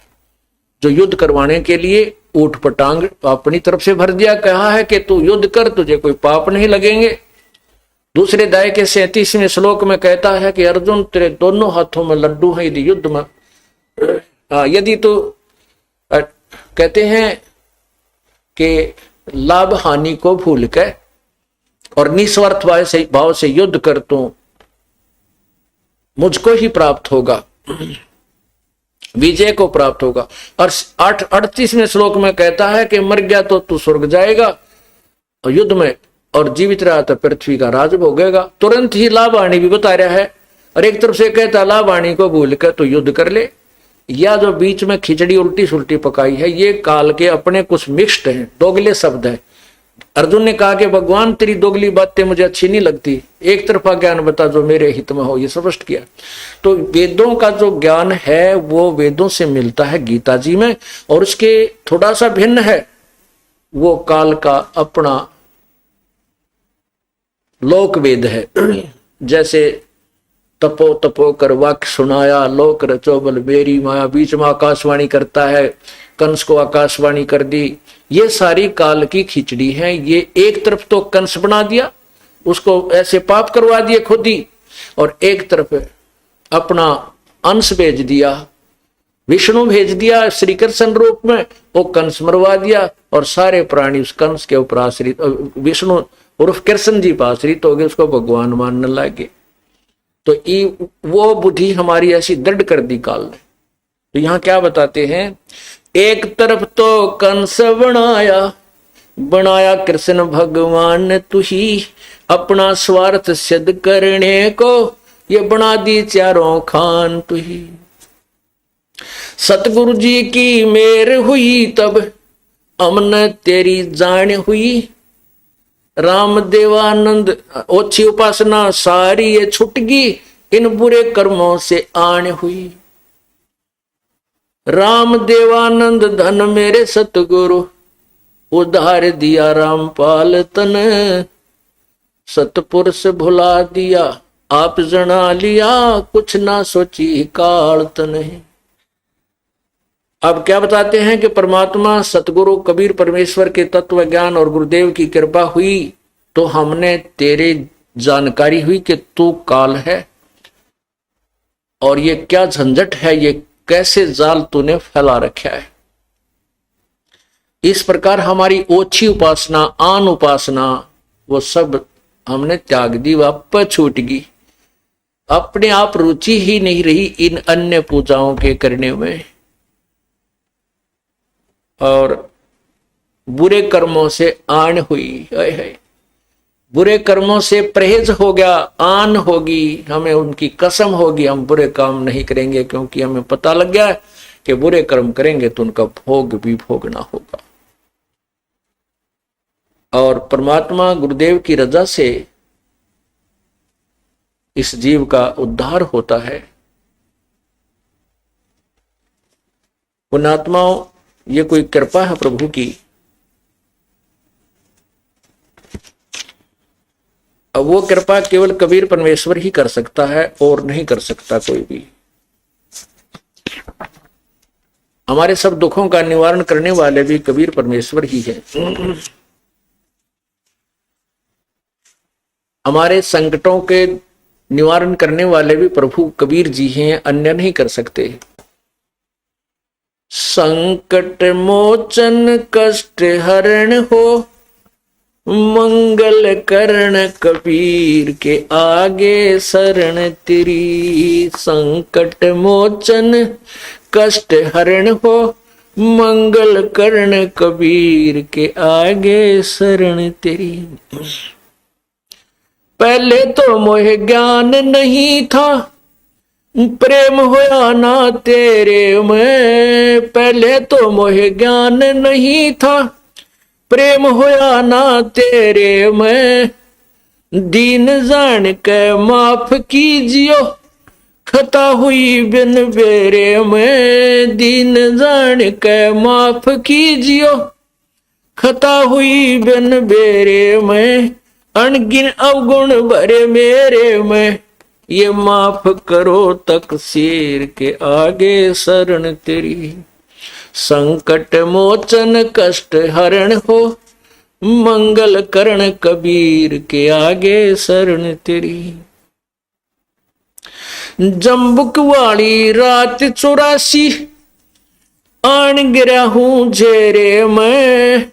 जो युद्ध करवाने के लिए ऊट पटांग अपनी तरफ से भर दिया, कहा है कि तू युद्ध कर, तुझे कोई पाप नहीं लगेंगे। दूसरे अध्याय के 37वें श्लोक में कहता है कि अर्जुन तेरे दोनों हाथों में लड्डू है, यदि युद्ध में यदि तो कहते हैं कि लाभ हानि को भूल के और निस्वार्थ भाव से युद्ध कर तो मुझको ही प्राप्त होगा, विजय को प्राप्त होगा। और 38वें श्लोक में कहता है कि मर गया तो तू स्वर्ग जाएगा और युद्ध में, और जीवित रहा तो पृथ्वी का राज भोगेगा। तुरंत ही लाभ हानि भी बता रहा है, और एक तरफ से कहता लाभ हानि को भूल कर तो युद्ध कर ले। या जो बीच में खिचड़ी उल्टी सुल्टी पकाई है, ये काल के अपने कुछ मिक्स्ड हैं, दोगले शब्द हैं। अर्जुन ने कहा कि भगवान तेरी दोगली बातें मुझे अच्छी नहीं लगती, एक तरफा ज्ञान बता जो मेरे हित में हो, ये स्पष्ट किया। तो वेदों का जो ज्ञान है वो वेदों से मिलता है गीता जी में, और उसके थोड़ा सा भिन्न है वो काल का अपना लोक वेद है। जैसे तपो तपो कर वाक्य सुनाया, लोक रचो बल बेरी माया, बीच में आकाशवाणी करता है, कंस को आकाशवाणी कर दी। ये सारी काल की खिचड़ी है। ये एक तरफ तो कंस बना दिया, उसको ऐसे पाप करवा दिए खुद ही, और एक तरफ अपना अंश भेज दिया, विष्णु भेज दिया श्री कृष्ण रूप में, वो कंस मरवा दिया, और सारे प्राणी उस कंस के ऊपर आश्रित, विष्णु उर्फ कृष्ण जी पर आश्रित हो गए, उसको भगवान मानने लगे। तो वो बुद्धि हमारी ऐसी दृढ़ कर दी काल ने। तो यहां क्या बताते हैं, एक तरफ तो कंस बनाया कृष्ण भगवान ने तू ही, अपना स्वार्थ सिद्ध करने को ये बना दी चारों खान तू ही। सतगुरु जी की मेर हुई तब अमन तेरी जान हुई, राम देवानंद ओछी उपासना सारी ये छुटगी, इन बुरे कर्मों से आन हुई। राम देवानंद धन मेरे सतगुरु, उधार दिया रामपाल तन, सतपुरुष भुला दिया आप जना लिया, कुछ ना सोची काल तन। अब क्या बताते हैं कि परमात्मा सतगुरु कबीर परमेश्वर के तत्व ज्ञान और गुरुदेव की कृपा हुई तो हमने तेरे जानकारी हुई कि तू काल है, और ये क्या झंझट है, ये कैसे जाल तूने फैला रखा है। इस प्रकार हमारी ओछी उपासना, आन उपासना, वो सब हमने त्याग दी, वापस छूट गई। अपने आप रुचि ही नहीं रही इन अन्य पूजाओं के करने में, और बुरे कर्मों से आन हुई। है बुरे कर्मों से परहेज हो गया, आन होगी, हमें उनकी कसम होगी हम बुरे काम नहीं करेंगे, क्योंकि हमें पता लग गया कि बुरे कर्म करेंगे तो उनका भोग भी भोगना होगा। और परमात्मा गुरुदेव की रजा से इस जीव का उद्धार होता है। पुण्यात्माओं, ये कोई कृपा है प्रभु की। अब वो कृपा केवल कबीर परमेश्वर ही कर सकता है, और नहीं कर सकता कोई भी। हमारे सब दुखों का निवारण करने वाले भी कबीर परमेश्वर ही है। हमारे संकटों के निवारण करने वाले भी प्रभु कबीर जी हैं, अन्य नहीं कर सकते। संकट मोचन कष्ट हरण हो, मंगल करण कबीर के आगे शरण तेरी। संकट मोचन कष्ट हरण हो, मंगल करण कबीर के आगे शरण तेरी। पहले तो मोह ज्ञान नहीं था, प्रेम होया ना तेरे में। पहले तो मोह ज्ञान नहीं था, प्रेम होया ना तेरे में। दीन जान के माफ कीजियो, खता हुई बिन बेरे में। दीन जान के माफ कीजियो, खता हुई बिन बेरे में। अनगिन अवगुण भरे मेरे में, ये माफ करो तकसीर के आगे शरण तेरी। संकट मोचन कष्ट हरण हो, मंगल करण कबीर के आगे शरण तेरी। जम्बुक वाली रात 84, आन गिरा हूं झेरे में।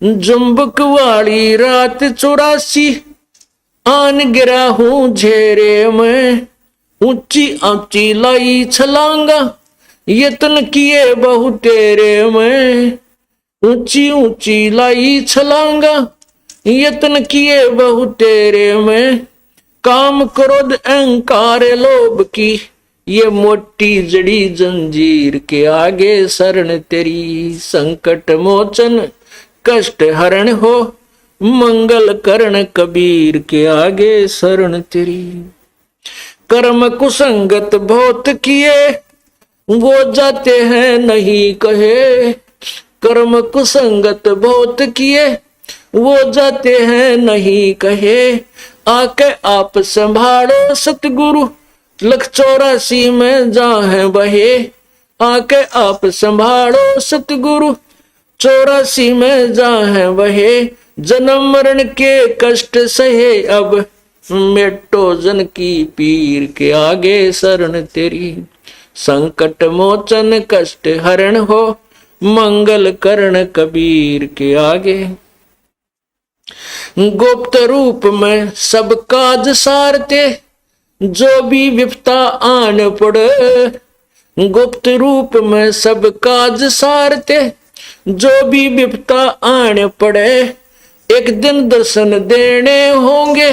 जम्बुक वाली रात 84, आन गिरा हूं झेरे में। ऊंची ऊंची लाई छलांगा, यत्न किए बहु तेरे में। ऊंची ऊंची लाई छलांगा, यत्न किए बहु तेरे में। काम क्रोध अहंकार लोभ की, ये मोटी जड़ी जंजीर के आगे शरण तेरी। संकट मोचन कष्ट हरण हो, मंगल करण कबीर के आगे शरण तेरी। कर्म कुसंगत बहुत किए, वो जाते हैं नहीं कहे। कर्म कुसंगत बहुत किए, वो जाते हैं नहीं कहे। आके आप संभालो सतगुरु, लख 84 में जाहे बहे। आके आप संभालो सतगुरु, 84 में जाहे बहे। जन्म मरण के कष्ट सहे, अब मेटो जन की पीर के आगे शरण तेरी। संकट मोचन कष्ट हरण हो, मंगल करण कबीर के आगे। गुप्त रूप में सब काज सारते, जो भी विपता आन पड़े। गुप्त रूप में सब काज सारते, जो भी विपता आन पड़े। एक दिन दर्शन देने होंगे,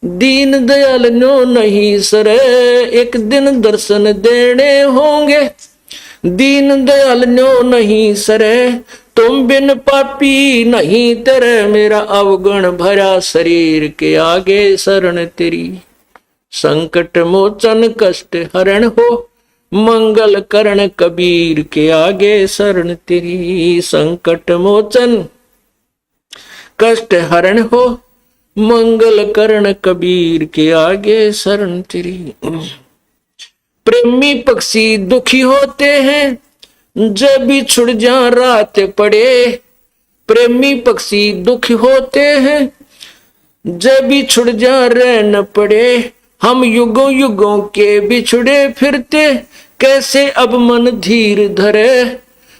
दीन दयाल नो नहीं सरे। एक दिन दर्शन देने होंगे, दीन दयाल नो नहीं सरे। तुम बिन पापी नहीं तेरे, मेरा अवगुण भरा शरीर के आगे शरण तेरी। संकट मोचन कष्ट हरण हो, मंगल करण कबीर के आगे शरण तेरी। संकट मोचन कष्ट हरण हो, मंगल करण कबीर के आगे शरण तेरी। प्रेमी पक्षी दुखी होते हैं, जब भी छुड़ जा रात पड़े। प्रेमी पक्षी दुखी होते हैं, जब भी छुड़ जा रहन पड़े। हम युगों युगों के बिछुड़े फिरते, कैसे अब मन धीर धरे।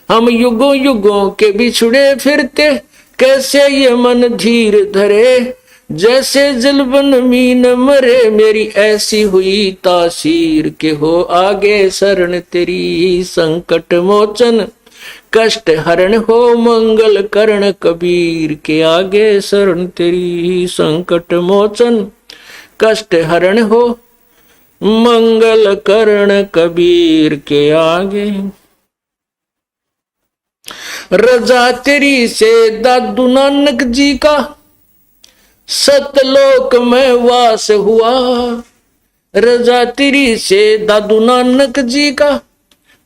हम युगों युगों के बिछुड़े फिरते, कैसे ये मन धीर धरे। जैसे जलबन मीन मरे, मेरी ऐसी हुई तासीर के हो आगे शरण तेरी। संकट मोचन कष्ट हरण हो, मंगल करण कबीर के आगे शरण तेरी। संकट मोचन कष्ट हरण हो, मंगल करण कबीर के आगे। रजा तेरी से दादू नानक जी का, सतलोक में वास हुआ। रजा तेरी से दादू नानक जी का,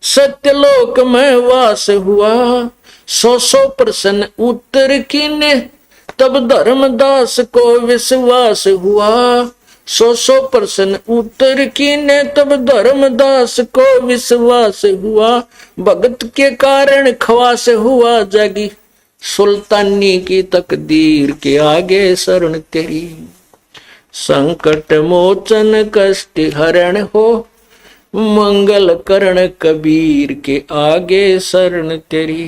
सत्यलोक में वास हुआ। 100 प्रश्न उत्तर कीने, तब धर्मदास को विश्वास हुआ। 100 प्रश्न उत्तर कीने, तब धर्मदास को विश्वास हुआ। भगत के कारण खवास हुआ, जागी सुल्तानी की तकदीर के आगे शरण तेरी। संकट मोचन कष्ट हरण हो, मंगल करण कबीर के आगे शरण तेरी।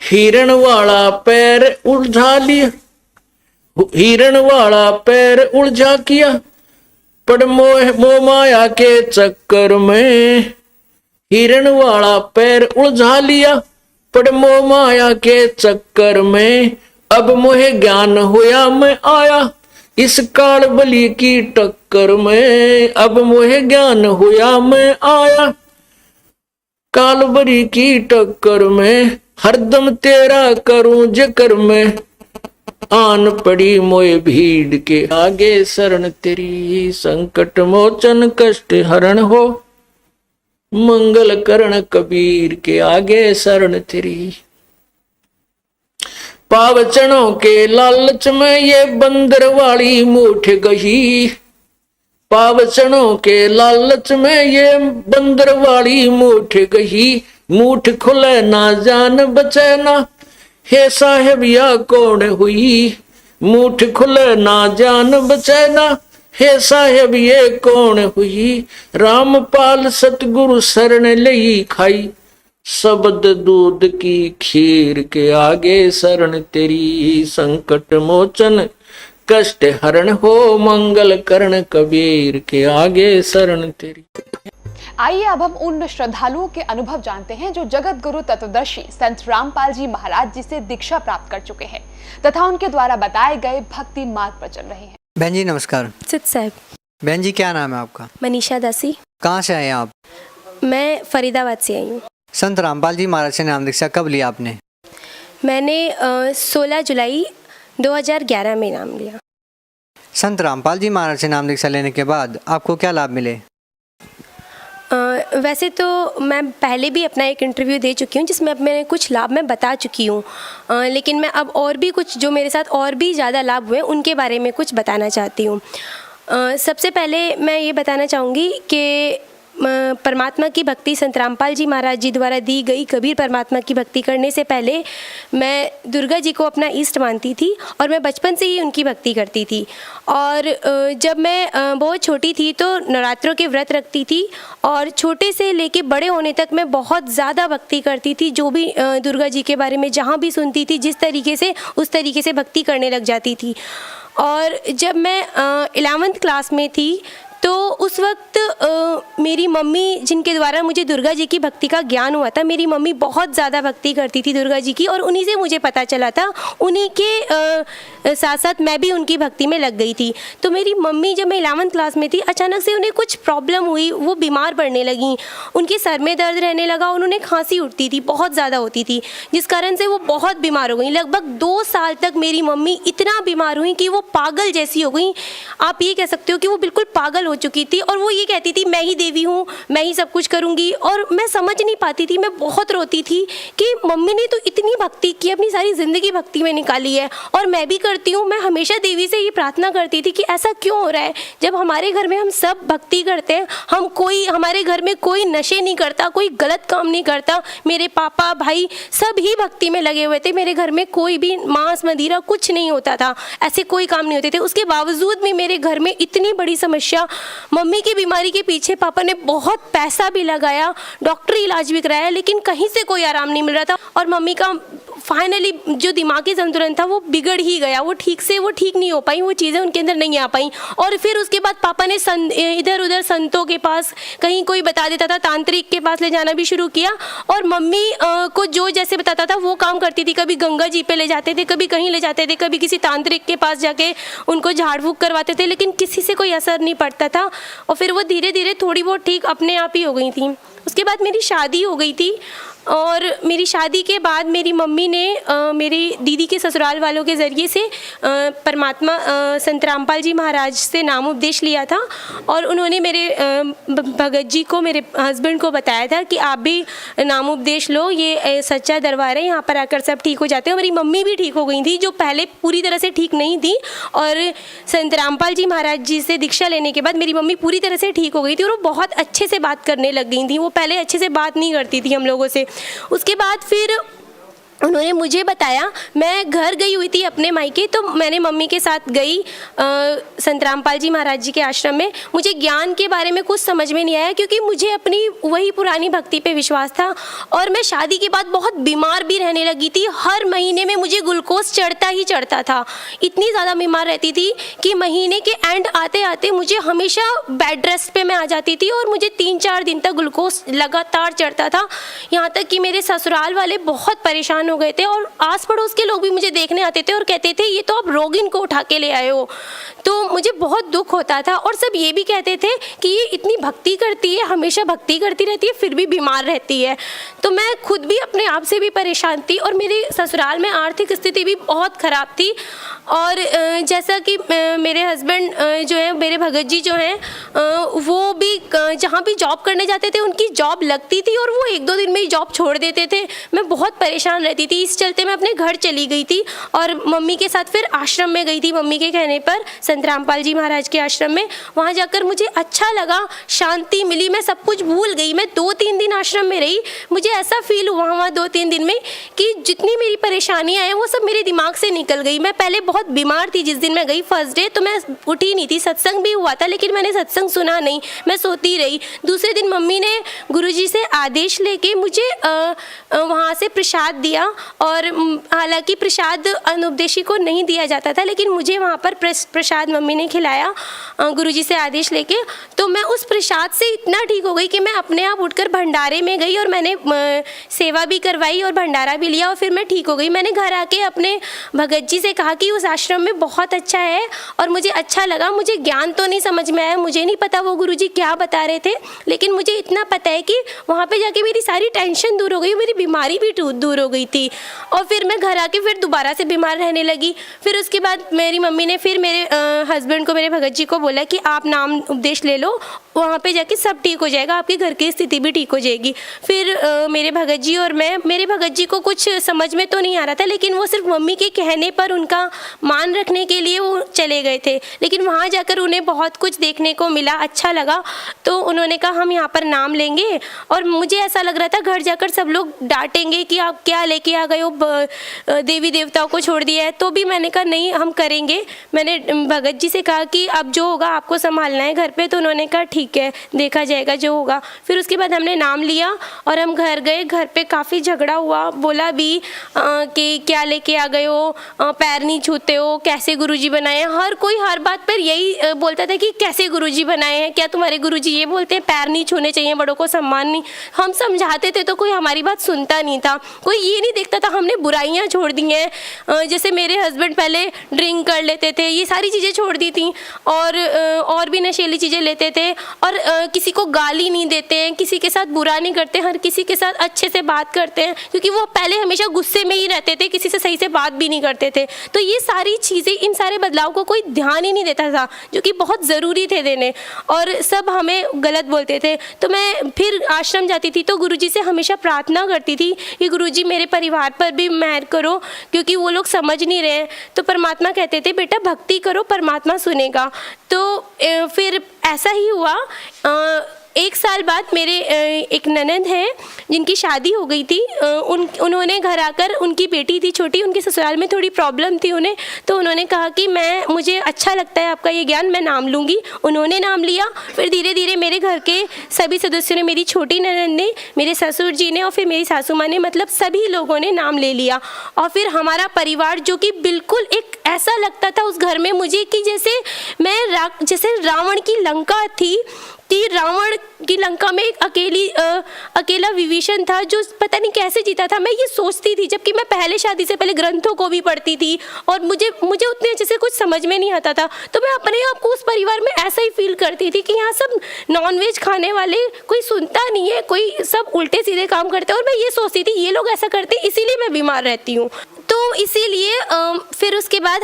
हिरण वाला पैर उलझा लिया, हिरण वाला पैर उलझा किया, पड़ मोह माया के चक्कर में। हिरण वाला पैर उलझा लिया, पड़ मोह माया के चक्कर में। अब मोहे ज्ञान होया मैं आया, इस काल बलि की टक्कर में। अब मोहे ज्ञान होया मैं आया, काल बलि की टक्कर में। हरदम तेरा करूं जिक्र में, आन पड़ी मोए भीड़ के आगे शरण तेरी। संकट मोचन कष्ट हरण हो, मंगल करण कबीर के आगे शरण तेरी। पावचनों के लालच में ये बंदर वाली मूठ गही, पावचनों के लालच में ये बंदर वाली मूठ गही। मूठ खुले ना जान बचे ना, हे साहेब या कौन हुई। मूठ खुले ना जान बचे ना, हे साहेब ये कौन हुई। रामपाल सतगुरु शरण लई खाई, शब्द दूध की खीर के आगे शरण तेरी। संकट मोचन कष्ट हरण हो, मंगल करण कबीर के आगे शरण तेरी। आइए अब हम उन श्रद्धालुओं के अनुभव जानते हैं जो जगत गुरु तत्वदर्शी संत रामपाल जी महाराज जी से दीक्षा प्राप्त कर चुके हैं तथा उनके द्वारा बताए गए भक्ति मार्ग पर चल रहे हैं। बहन जी नमस्कार। सिद्ध साहब। बहन जी क्या नाम है आपका? मनीषा दासी। कहाँ से आए आप? मैं फरीदाबाद से आई हूँ। संत रामपाल जी महाराज से नाम दीक्षा कब लिया आपने? मैंने 16 जुलाई 2011 में नाम लिया। संत रामपाल जी महाराज से नाम दीक्षा लेने के बाद आपको क्या लाभ मिले? वैसे तो मैं पहले भी अपना एक इंटरव्यू दे चुकी हूँ जिसमें अब मैंने कुछ लाभ मैं बता चुकी हूँ, लेकिन मैं अब और भी कुछ जो मेरे साथ और भी ज़्यादा लाभ हुए उनके बारे में कुछ बताना चाहती हूँ। सबसे पहले मैं ये बताना चाहूँगी कि परमात्मा की भक्ति संत रामपाल जी महाराज जी द्वारा दी गई कबीर परमात्मा की भक्ति करने से पहले मैं दुर्गा जी को अपना इष्ट मानती थी और मैं बचपन से ही उनकी भक्ति करती थी। और जब मैं बहुत छोटी थी तो नवरात्रों के व्रत रखती थी और छोटे से लेके बड़े होने तक मैं बहुत ज़्यादा भक्ति करती थी। जो भी दुर्गा जी के बारे में जहाँ भी सुनती थी जिस तरीके से उस तरीके से भक्ति करने लग जाती थी। और जब मैं 11th क्लास में थी तो उस वक्त मेरी मम्मी जिनके द्वारा मुझे दुर्गा जी की भक्ति का ज्ञान हुआ था, मेरी मम्मी बहुत ज़्यादा भक्ति करती थी दुर्गा जी की और उन्हीं से मुझे पता चला था। उन्हीं के साथ साथ मैं भी उनकी भक्ति में लग गई थी। तो मेरी मम्मी जब मैं 11th क्लास में थी अचानक से उन्हें कुछ प्रॉब्लम हुई, वो बीमार पड़ने लगी, उनके सर में दर्द रहने लगा और उन्हें खांसी उठती थी, बहुत ज़्यादा होती थी, जिस कारण से वो बहुत बीमार हो गई। लगभग 2 साल तक मेरी मम्मी इतना बीमार हुई कि वो पागल जैसी हो गई। आप ये कह सकते हो कि वो बिल्कुल पागल हो चुकी थी और वो ये कहती थी मैं ही देवी हूँ, मैं ही सब कुछ करूँगी। और मैं समझ नहीं पाती थी, मैं बहुत रोती थी कि मम्मी ने तो इतनी भक्ति की, अपनी सारी ज़िंदगी भक्ति में निकाली है और मैं भी करती हूँ। मैं हमेशा देवी से ये प्रार्थना करती थी कि ऐसा क्यों हो रहा है जब हमारे घर में हम सब भक्ति करते हैं, हमारे घर में कोई नशे नहीं करता, कोई गलत काम नहीं करता, मेरे पापा भाई सब ही भक्ति में लगे हुए थे, मेरे घर में कोई भी मांस मदिरा कुछ नहीं होता था, ऐसे कोई काम नहीं होते थे। उसके बावजूद भी मेरे घर में इतनी बड़ी समस्या, मम्मी की बीमारी के पीछे पापा ने बहुत पैसा भी लगाया, डॉक्टरी इलाज भी कराया, लेकिन कहीं से कोई आराम नहीं मिल रहा था और मम्मी का फाइनली जो दिमागी संतुलन था वो बिगड़ ही गया। वो ठीक नहीं हो पाई, वो चीज़ें उनके अंदर नहीं आ पाई। और फिर उसके बाद पापा ने इधर उधर संतों के पास, कहीं कोई बता देता था, तांत्रिक के पास ले जाना भी शुरू किया और मम्मी को जो जैसे बताता था वो काम करती थी। कभी गंगा जी पे ले जाते थे, कभी कहीं ले जाते थे, कभी किसी तांत्रिक के पास जाके उनको झाड़ फूँक करवाते थे, लेकिन किसी से कोई असर नहीं पड़ता था और फिर वो धीरे धीरे थोड़ी बहुत ठीक अपने आप ही हो गई थी। उसके बाद मेरी शादी हो गई थी और मेरी शादी के बाद मेरी मम्मी ने मेरी दीदी के ससुराल वालों के ज़रिए से परमात्मा संत रामपाल जी महाराज से नाम उपदेश लिया था और उन्होंने मेरे भगत जी को, मेरे हस्बैंड को बताया था कि आप भी नाम उपदेश लो, ये सच्चा दरबार है, यहाँ पर आकर सब ठीक हो जाते हैं। मेरी मम्मी भी ठीक हो गई थी जो पहले पूरी तरह से ठीक नहीं थी और संत रामपाल जी महाराज जी से दीक्षा लेने के बाद मेरी मम्मी पूरी तरह से ठीक हो गई थी और वो बहुत अच्छे से बात करने लग गई थी। वो पहले अच्छे से बात नहीं करती थी हम लोगों से। उसके बाद फिर उन्होंने मुझे बताया, मैं घर गई हुई थी अपने मायके, तो मैंने मम्मी के साथ गई संत रामपाल जी महाराज जी के आश्रम में। मुझे ज्ञान के बारे में कुछ समझ में नहीं आया, क्योंकि मुझे अपनी वही पुरानी भक्ति पे विश्वास था। और मैं शादी के बाद बहुत बीमार भी रहने लगी थी। हर महीने में मुझे ग्लूकोज चढ़ता ही चढ़ता था। इतनी ज़्यादा बीमार रहती थी कि महीने के एंड आते आते मुझे हमेशा बेड रेस्ट पे मैं आ जाती थी और मुझे 3-4 दिन तक ग्लूकोज लगातार चढ़ता था। यहाँ तक कि मेरे ससुराल वाले बहुत परेशान हो गए थे और आस पड़ोस के लोग भी मुझे देखने आते थे और कहते थे ये तो आप रोगिन को उठा के ले आए हो। तो मुझे बहुत दुख होता था और सब ये भी कहते थे कि ये इतनी भक्ति करती है, हमेशा भक्ति करती रहती है, फिर भी बीमार रहती है। तो मैं खुद भी अपने आप से भी परेशान थी और मेरे ससुराल में आर्थिक स्थिति भी बहुत ख़राब थी। और जैसा कि मेरे हस्बैंड जो है, मेरे भगत जी जो हैं, वो भी जहाँ भी जॉब करने जाते थे उनकी जॉब लगती थी और वो 1-2 दिन में ही जॉब छोड़ देते थे। मैं बहुत परेशान रहती थी। इस चलते मैं अपने घर चली गई थी और मम्मी के साथ फिर आश्रम में गई थी। मम्मी के कहने पर संत रामपाल जी महाराज के आश्रम में, वहाँ जाकर मुझे अच्छा लगा, शांति मिली, मैं सब कुछ भूल गई। मैं 2-3 दिन आश्रम में रही। मुझे ऐसा फील हुआ वहाँ 2-3 दिन में कि जितनी मेरी परेशानियाँ हैं वो सब मेरे दिमाग से निकल गई। मैं पहले बहुत बीमार थी। जिस दिन मैं गई फर्स्ट डे तो मैं उठी नहीं थी। सत्संग भी हुआ था लेकिन मैंने सत्संग सुना नहीं, मैं सोती रही। दूसरे दिन मम्मी ने गुरुजी से आदेश लेके मुझे वहाँ से प्रसाद दिया। और हालांकि प्रसाद अनुपदेशी को नहीं दिया जाता था, लेकिन मुझे वहाँ पर प्रसाद मम्मी ने खिलाया गुरुजी से आदेश लेके। तो मैं उस प्रसाद से इतना ठीक हो गई कि मैं अपने आप उठकर भंडारे में गई और मैंने सेवा भी करवाई और भंडारा भी लिया और फिर मैं ठीक हो गई। मैंने घर आके अपने भगत जी से कहा कि उस आश्रम में बहुत अच्छा है और मुझे अच्छा लगा। मुझे ज्ञान तो नहीं समझ में आया, मुझे नहीं पता वो गुरुजी क्या बता रहे थे, लेकिन मुझे इतना पता है कि वहाँ पे जाके मेरी सारी टेंशन दूर हो गई, मेरी बीमारी भी दूर हो गई थी। और फिर मैं घर आके फिर दोबारा से बीमार रहने लगी। फिर उसके बाद मेरी मम्मी ने फिर मेरे हस्बैंड को, मेरे भगत जी को बोला कि आप नाम उपदेश ले लो, वहाँ पे जाके सब ठीक हो जाएगा, आपके घर की स्थिति भी ठीक हो जाएगी। फिर मेरे भगत जी और मैं, मेरे भगत जी को कुछ समझ में तो नहीं आ रहा था, लेकिन वो सिर्फ मम्मी के कहने पर, उनका मान रखने के लिए वो चले गए थे। लेकिन वहाँ जाकर उन्हें बहुत कुछ देखने को मिला, अच्छा लगा। तो उन्होंने कहा हम यहाँ पर नाम लेंगे। और मुझे ऐसा लग रहा था घर जाकर सब लोग डांटेंगे कि आप क्या लेके आ गए हो, देवी देवताओं को छोड़ दिया है। तो भी मैंने कहा नहीं, हम करेंगे। मैंने भगत जी से कहा कि अब जो होगा आपको संभालना है घर पे। तो उन्होंने कहा ठीक है, देखा जाएगा जो होगा। फिर उसके बाद हमने नाम लिया और हम घर गए। घर पे काफ़ी झगड़ा हुआ, बोला भी कि क्या लेके आ गए हो, पैर नहीं छूते हो, कैसे गुरुजी बनाए हैं। हर कोई हर बात पर यही बोलता था कि कैसे गुरुजी बनाए हैं, क्या तुम्हारे गुरुजी ये बोलते हैं पैर नहीं छूने चाहिए, बड़ों को सम्मान नहीं। हम समझाते थे तो कोई हमारी बात सुनता नहीं था, कोई ये नहीं देखता था हमने बुराइयां छोड़ दी हैं। जैसे मेरे हस्बैंड पहले ड्रिंक कर लेते थे, ये सारी चीज़ें छोड़ दी थी और भी नशीली चीज़ें लेते थे और किसी को गाली नहीं देते हैं, किसी के साथ बुरा नहीं करते, हर किसी के साथ अच्छे से बात करते हैं, क्योंकि वो पहले हमेशा गुस्से में ही रहते थे, किसी से सही से बात भी नहीं करते थे। तो ये सारी चीज़ें, इन सारे बदलाव को कोई ध्यान ही नहीं देता था, जो कि बहुत ज़रूरी थे देने, और सब हमें गलत बोलते थे। तो मैं फिर आश्रम जाती थी तो गुरुजी से हमेशा प्रार्थना करती थी कि गुरुजी मेरे परिवार पर भी मेहर करो, क्योंकि वो लोग समझ नहीं रहे हैं। तो परमात्मा कहते थे बेटा भक्ति करो, परमात्मा सुनेगा। तो फिर ऐसा ही हुआ। 1 साल बाद मेरे एक ननद है जिनकी शादी हो गई थी। उन्होंने घर आकर, उनकी बेटी थी छोटी, उनके ससुराल में थोड़ी प्रॉब्लम थी उन्हें, तो उन्होंने कहा कि मुझे अच्छा लगता है आपका ये ज्ञान, मैं नाम लूँगी। उन्होंने नाम लिया। फिर धीरे धीरे मेरे घर के सभी सदस्यों ने, मेरी छोटी ननद ने, मेरे ससुर जी ने और फिर मेरी सासू माँ ने, मतलब सभी लोगों ने नाम ले लिया। और फिर हमारा परिवार, जो कि बिल्कुल एक ऐसा लगता था उस घर में मुझे कि जैसे रावण की लंका थी कि रावण की लंका में एक अकेला विभीषण था जो पता नहीं कैसे जीता था। मैं ये सोचती थी, जबकि मैं पहले शादी से पहले ग्रंथों को भी पढ़ती थी और मुझे उतने अच्छे से कुछ समझ में नहीं आता था। तो मैं अपने आप को उस परिवार में ऐसा ही फील करती थी कि यहाँ सब नॉनवेज खाने वाले, कोई सुनता नहीं है, कोई सब उल्टे सीधे काम करते हैं। और मैं ये सोचती थी ये लोग ऐसा करते हैं, इसीलिए मैं बीमार रहती हूँ। तो इसीलिए फिर उसके बाद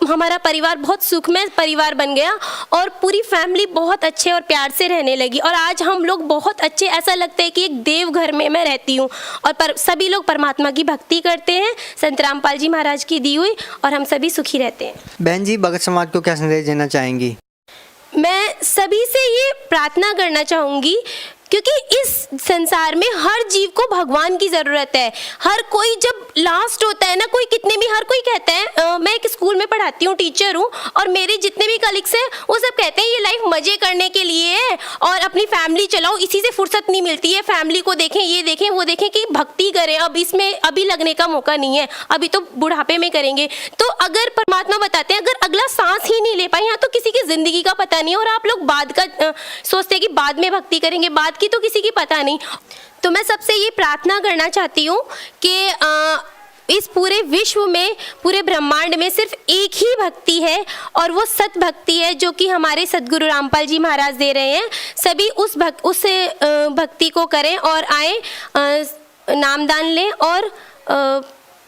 हमारा परिवार बहुत सुखमय परिवार बन गया और पूरी फैमिली बहुत अच्छे और प्यार से रहने लगी। और आज हम लोग बहुत अच्छे, ऐसा लगता है कि एक देव घर में मैं रहती हूँ। और सभी लोग परमात्मा की भक्ति करते हैं, संत रामपाल जी महाराज की दी हुई, और हम सभी सुखी रहते हैं। बहन जी, भगत समाज को क्या संदेश देना चाहेंगी? मैं सभी से ये प्रार्थना करना चाहूँगी क्योंकि इस संसार में हर जीव को भगवान की ज़रूरत है। हर कोई जब लास्ट होता है ना, कोई कितने भी, हर कोई कहता है, मैं एक स्कूल में पढ़ाती हूँ, टीचर हूँ, और मेरे जितने भी कलीग्स हैं वो सब कहते हैं ये लाइफ मज़े करने के लिए है और अपनी फैमिली चलाओ, इसी से फुर्सत नहीं मिलती है, फैमिली को देखें, ये देखें, वो देखें, कि भक्ति करें, अब इसमें अभी लगने का मौका नहीं है, अभी तो बुढ़ापे में करेंगे। तो अगर परमात्मा बताते हैं अगर अगला सांस ही नहीं ले पाए, यहाँ तो किसी की ज़िंदगी का पता नहीं है, और आप लोग बाद का सोचते हैं कि बाद में भक्ति करेंगे, बाद की तो किसी की पता नहीं। तो मैं सबसे ये प्रार्थना करना चाहती हूँ कि इस पूरे विश्व में, पूरे ब्रह्मांड में सिर्फ एक ही भक्ति है और वो सत भक्ति है जो कि हमारे सद्गुरु रामपाल जी महाराज दे रहे हैं। सभी उस भक्ति को करें और आए, नामदान लें और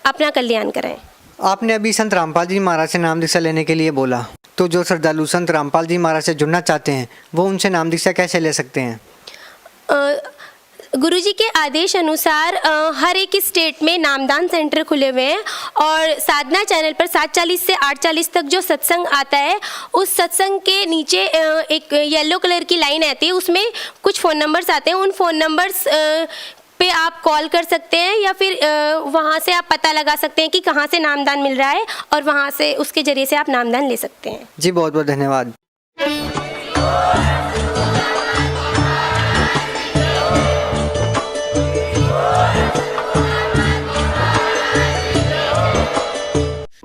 अपना कल्याण करें। आपने अभी संत रामपाल जी महाराज से नाम दीक्षा लेने के लिए बोला, तो जो श्रद्धालु संत रामपाल जी महाराज से जुड़ना चाहते हैं वो उनसे नाम दीक्षा कैसे ले सकते हैं? गुरुजी के आदेश अनुसार हर एक स्टेट में नामदान सेंटर खुले हुए हैं और साधना चैनल पर 7:40 से 8:40 तक जो सत्संग आता है, उस सत्संग के नीचे एक येलो कलर की लाइन आती है, उसमें कुछ फ़ोन नंबर्स आते हैं। उन फ़ोन नंबर्स पे आप कॉल कर सकते हैं या फिर वहाँ से आप पता लगा सकते हैं कि कहाँ से नामदान मिल रहा है और वहाँ से उसके ज़रिए से आप नामदान ले सकते हैं। जी बहुत बहुत धन्यवाद।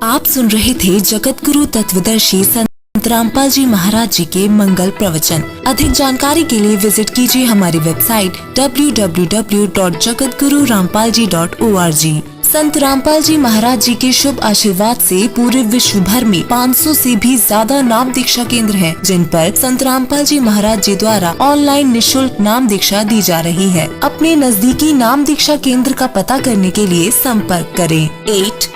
आप सुन रहे थे जगत गुरु तत्वदर्शी संत रामपाल जी महाराज जी के मंगल प्रवचन। अधिक जानकारी के लिए विजिट कीजिए हमारी वेबसाइट www.jagatgururampalji.org। संत रामपाल जी महाराज जी के शुभ आशीर्वाद से पूरे विश्व भर में 500 से भी ज्यादा नाम दीक्षा केंद्र हैं, जिन पर संत रामपाल जी महाराज जी द्वारा ऑनलाइन निशुल्क नाम दीक्षा दी जा रही है। अपने नजदीकी नाम दीक्षा केंद्र का पता करने के लिए संपर्क करें 8